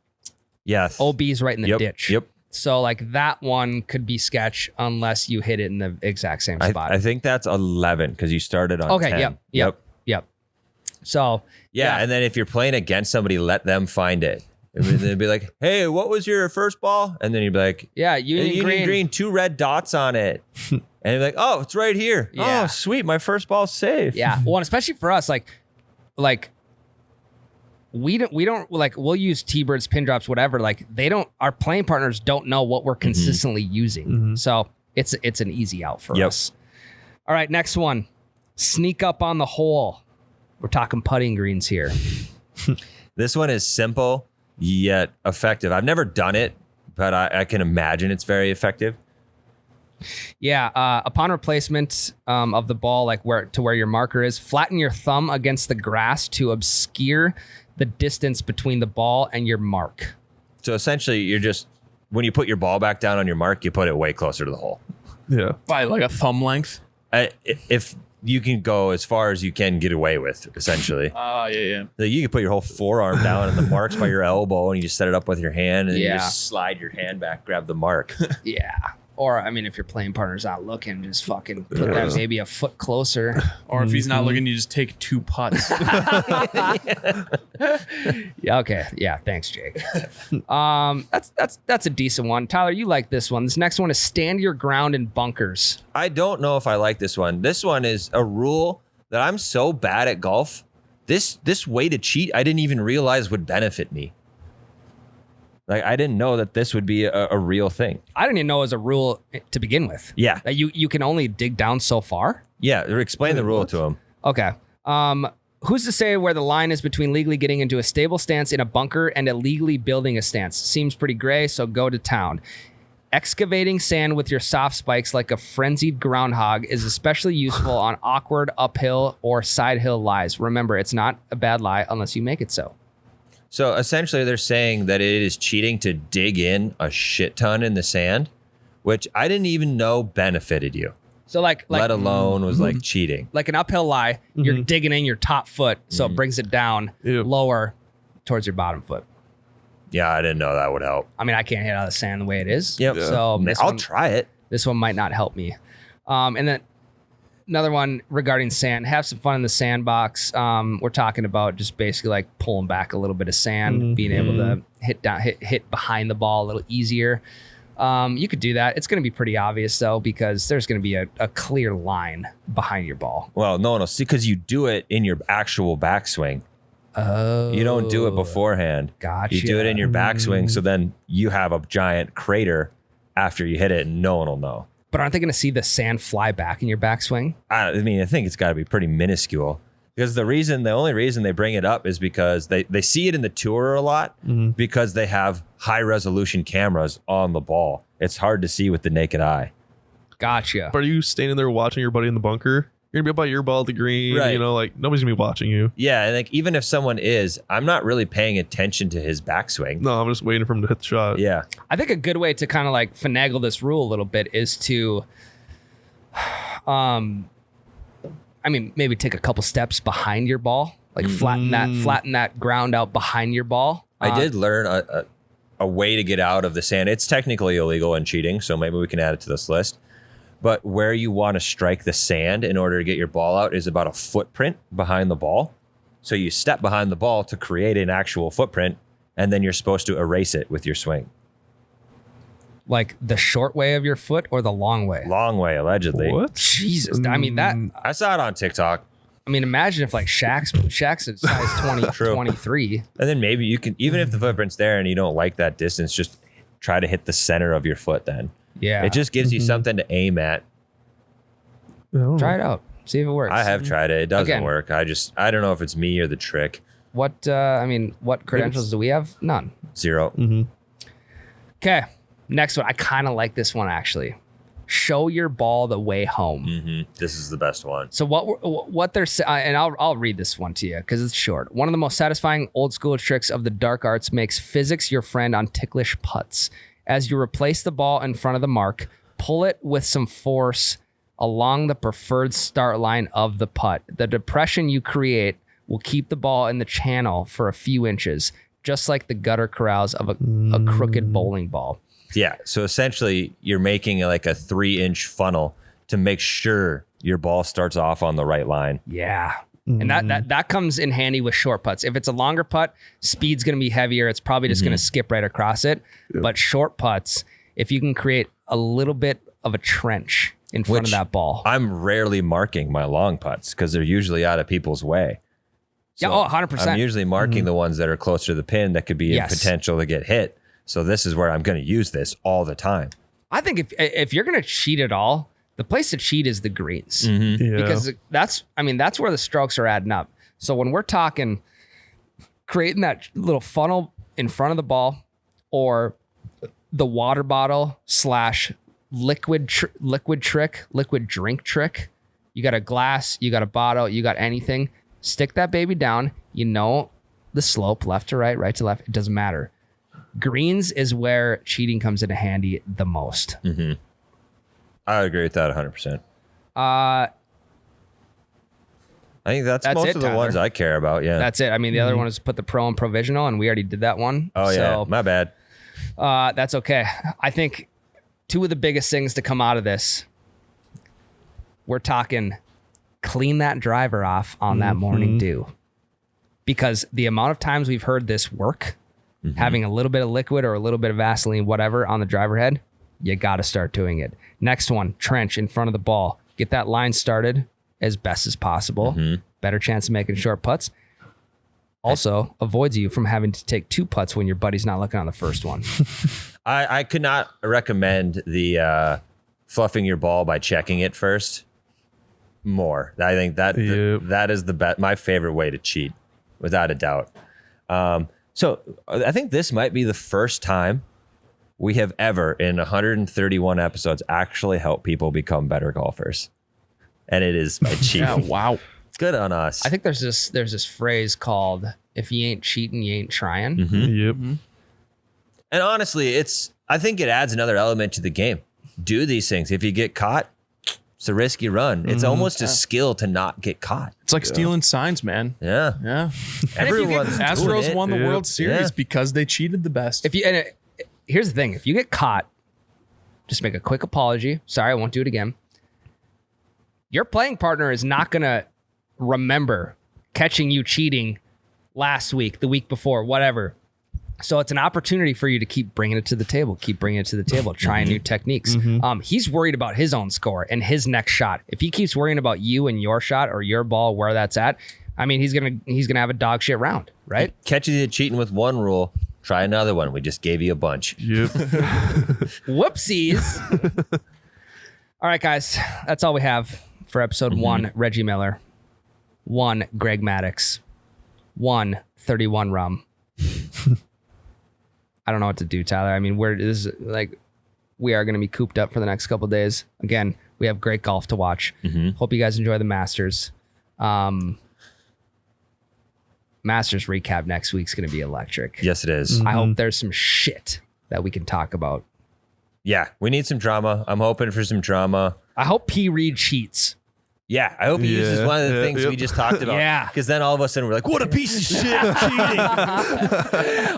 Yeah.
OB's right in the ditch.
Yep.
So like that one could be sketch unless you hit it in the exact same spot.
I think that's 11 because you started on 10.
Yep. So
yeah, and then if you're playing against somebody, let them find it. And they'd be like, "Hey, what was your first ball?" And then you'd be like,
"Yeah, Union Green,
2 red dots on it." And you're like, "Oh, it's right here.
Yeah.
Oh, sweet, my first ball's safe."
Yeah, well, and especially for us, like we don't like, we'll use T-birds, pin drops, whatever. Like our playing partners don't know what we're consistently using. So it's an easy out for us. All right, next one. Sneak up on the hole. We're talking putting greens here.
This one is simple yet effective. I've never done it, but I can imagine it's very effective.
Yeah, upon replacement of the ball, like where your marker is, flatten your thumb against the grass to obscure the distance between the ball and your mark.
So essentially, you're just, when you put your ball back down on your mark, you put it way closer to the hole.
Yeah.
By like a thumb length.
If you can go as far as you can get away with, essentially.
Yeah.
So you can put your whole forearm down and the mark's by your elbow, and you just set it up with your hand, and you just slide your hand back, grab the mark.
Yeah. Or, I mean, if your playing partner's not looking, just fucking put that maybe a foot closer.
Or if he's not looking, you just take 2 putts.
Yeah. Okay. Yeah. Thanks, Jake. That's a decent one. Tyler, you like this one. This next one is stand your ground in bunkers.
I don't know if I like this one. This one is a rule that I'm so bad at golf. This way to cheat, I didn't even realize would benefit me. Like, I didn't know that this would be a real thing.
I didn't even know it was a rule to begin with.
Yeah.
That you can only dig down so far.
Yeah. Explain the rule to him.
Okay. Who's to say where the line is between legally getting into a stable stance in a bunker and illegally building a stance? Seems pretty gray, so go to town. Excavating sand with your soft spikes like a frenzied groundhog is especially useful on awkward uphill or side hill lies. Remember, it's not a bad lie unless you make it so.
So essentially, they're saying that it is cheating to dig in a shit ton in the sand, which I didn't even know benefited you.
So like
let alone was like cheating.
Like an uphill lie, you're digging in your top foot, so it brings it down lower towards your bottom foot.
Yeah, I didn't know that would help.
I mean, I can't hit out of the sand the way it is.
Yep.
So
I'll try it.
This one might not help me. And then another one regarding sand, have some fun in the sandbox. We're talking about just basically like pulling back a little bit of sand, being able to hit behind the ball a little easier. You could do that. It's going to be pretty obvious though, because there's going to be a clear line behind your ball.
Well, no one will see because you do it in your actual backswing.
Oh,
You don't do it beforehand.
Gotcha.
You do it in your backswing, so then you have a giant crater after you hit it, and no one will know.
But aren't they going to see the sand fly back in your backswing?
I mean, I think it's got to be pretty minuscule. Because the only reason they bring it up is because they see it in the tour a lot because they have high resolution cameras on the ball. It's hard to see with the naked eye.
Gotcha.
But are you standing there watching your buddy in the bunker? You're gonna be up by your ball at the green,
Right.
you know, like nobody's gonna be watching you.
Yeah, and like even if someone is, I'm not really paying attention to his backswing.
No, I'm just waiting for him to hit the shot.
Yeah.
I think a good way to kind of like finagle this rule a little bit is to, I mean, maybe take a couple steps behind your ball, like flatten that ground out behind your ball.
I did learn a way to get out of the sand. It's technically illegal and cheating, so maybe we can add it to this list. But where you want to strike the sand in order to get your ball out is about a footprint behind the ball. So you step behind the ball to create an actual footprint, and then you're supposed to erase it with your swing.
Like the short way of your foot or the long way?
Long way, allegedly.
What?
Jesus. I mean,
I saw it on TikTok.
I mean, imagine if like Shaq's a size 20,
True.
23.
And then maybe you can, even if the footprint's there and you don't like that distance, just try to hit the center of your foot then.
Yeah.
It just gives you something to aim at.
Try it out. See if it works.
I have tried it. It doesn't
Again.
work. I don't know if it's me or the trick.
What credentials do we have? None.
0.
Okay. Next one. I kind of like this one actually. Show your ball the way home.
This is the best one.
So what they're and I'll read this one to you because it's short. One of the most satisfying old school tricks of the dark arts makes physics your friend on ticklish putts. As you replace the ball in front of the mark, pull it with some force along the preferred start line of the putt. The depression you create will keep the ball in the channel for a few inches, just like the gutter corrals of a crooked bowling ball.
Yeah. So essentially, you're making like a 3-inch funnel to make sure your ball starts off on the right line.
Yeah. And that comes in handy with short putts. If it's a longer putt, speed's going to be heavier. It's probably just going to skip right across it. Yep. But short putts, if you can create a little bit of a trench in front of that ball.
I'm rarely marking my long putts because they're usually out of people's way.
Yeah,
So
100%.
I'm usually marking the ones that are closer to the pin that could be in potential to get hit. So this is where I'm going to use this all the time.
I think if you're going to cheat at all, the place to cheat is the greens.
Yeah.
Because that's where the strokes are adding up. So when we're talking creating that little funnel in front of the ball or the water bottle / liquid drink trick, you got a glass, you got a bottle, you got anything, stick that baby down. You know the slope, left to right, right to left. It doesn't matter. Greens is where cheating comes into handy the most.
Mm-hmm. I agree with that 100%.
I
think that's most
it,
of the
Tyler.
ones I care about. Yeah.
That's it. I mean, the other one is put the pro and provisional, and we already did that one.
Oh, yeah. My bad.
That's okay. I think two of the biggest things to come out of this, we're talking clean that driver off on that morning dew. Because the amount of times we've heard this work, having a little bit of liquid or a little bit of Vaseline, whatever, on the driver head, you got to start doing it. Next one, trench in front of the ball. Get that line started as best as possible. Better chance of making short putts. Also, avoids you from having to take 2 putts when your buddy's not looking on the first one.
I could not recommend the fluffing your ball by checking it first more. I think that that is my favorite way to cheat, without a doubt. So I think this might be the first time we have ever, in 131 episodes, actually helped people become better golfers. And it is by cheating.
Yeah, wow.
It's good on us.
I think there's this phrase called, if you ain't cheating, you ain't trying.
Yep.
And honestly, I think it adds another element to the game. Do these things. If you get caught, it's a risky run. It's almost a skill to not get caught.
It's like stealing signs, man.
Yeah.
Yeah.
Everyone's doing
Astros
it.
won the World Series
Yeah.
because they cheated the best.
Here's the thing. If you get caught, just make a quick apology. Sorry, I won't do it again. Your playing partner is not going to remember catching you cheating last week, the week before, whatever. So it's an opportunity for you to keep bringing it to the table, trying new techniques. He's worried about his own score and his next shot. If he keeps worrying about you and your shot or your ball, where that's at, I mean, he's gonna have a dog shit round, right?
Catches you cheating with one rule. Try another one. We just gave you a bunch.
Yep.
Whoopsies. All right, guys, that's all we have for episode 1. Reggie Miller, 1 Greg Maddox, 1 31 rum. I don't know what to do, Tyler. I mean, we are going to be cooped up for the next couple of days. Again, we have great golf to watch. Hope you guys enjoy the Masters. Masters recap next week's going to be electric.
Yes, it is.
I hope there's some shit that we can talk about.
Yeah, we need some drama. I'm hoping for some drama.
I hope P. Reed cheats.
Yeah, I hope he uses one of the things we just talked about.
Yeah.
Because then all of a sudden we're like, what a piece of shit, cheating.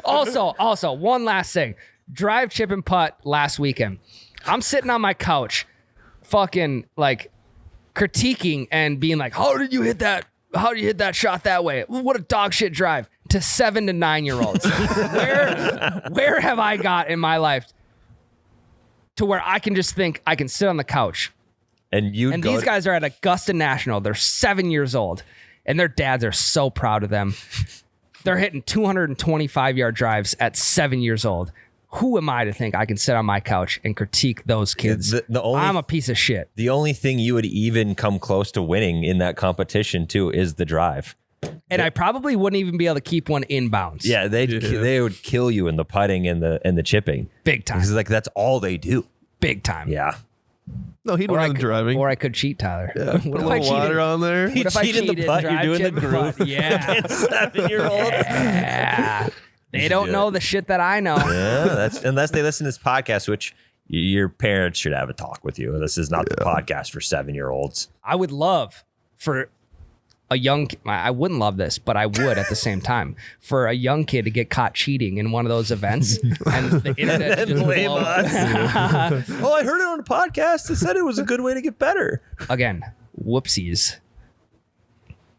Also, one last thing. Drive, chip, and putt last weekend. I'm sitting on my couch, fucking like critiquing and being like, how did you hit that? How do you hit that shot that way? What a dog shit drive. To 7 to 9 year olds. Where have I got in my life to where I can just think I can sit on the couch?
And
these guys are at Augusta National. They're 7 years old, and their dads are so proud of them. They're hitting 225-yard drives at 7 years old. Who am I to think I can sit on my couch and critique those kids? I'm a piece of shit.
The only thing you would even come close to winning in that competition, too, is the drive.
And I probably wouldn't even be able to keep one inbounds.
Yeah, they would kill you in the putting and the chipping.
Big time.
Because that's all they do.
Big time.
Yeah.
No, he'd run driving.
Or I could cheat, Tyler.
Yeah, put a little water on there.
He cheated the putt. You're doing the groove.
Yeah.
7-year-olds.
Yeah. They don't know the shit that I know.
Yeah, that's unless they listen to this podcast, which your parents should have a talk with you. This is not the podcast for 7-year-olds.
I would love for a young, I wouldn't love this, but I would at the same time, for a young kid to get caught cheating in one of those events and the internet
And
just
blame
blow
us. Oh, I heard it on a podcast. They said it was a good way to get better.
Again, whoopsies.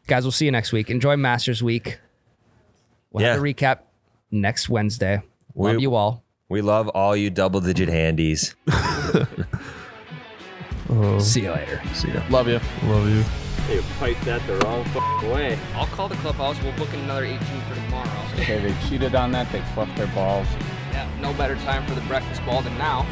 Guys, we'll see you next week. Enjoy Masters Week. We'll have a recap next Wednesday. Love you all.
We love all you double-digit handies.
See you later.
See ya. Love you.
Love you.
They piped that the wrong way.
I'll call the clubhouse. We'll book in another 18 for tomorrow.
Okay, they cheated on that. They fluffed their balls.
Yeah, no better time for the breakfast ball than now.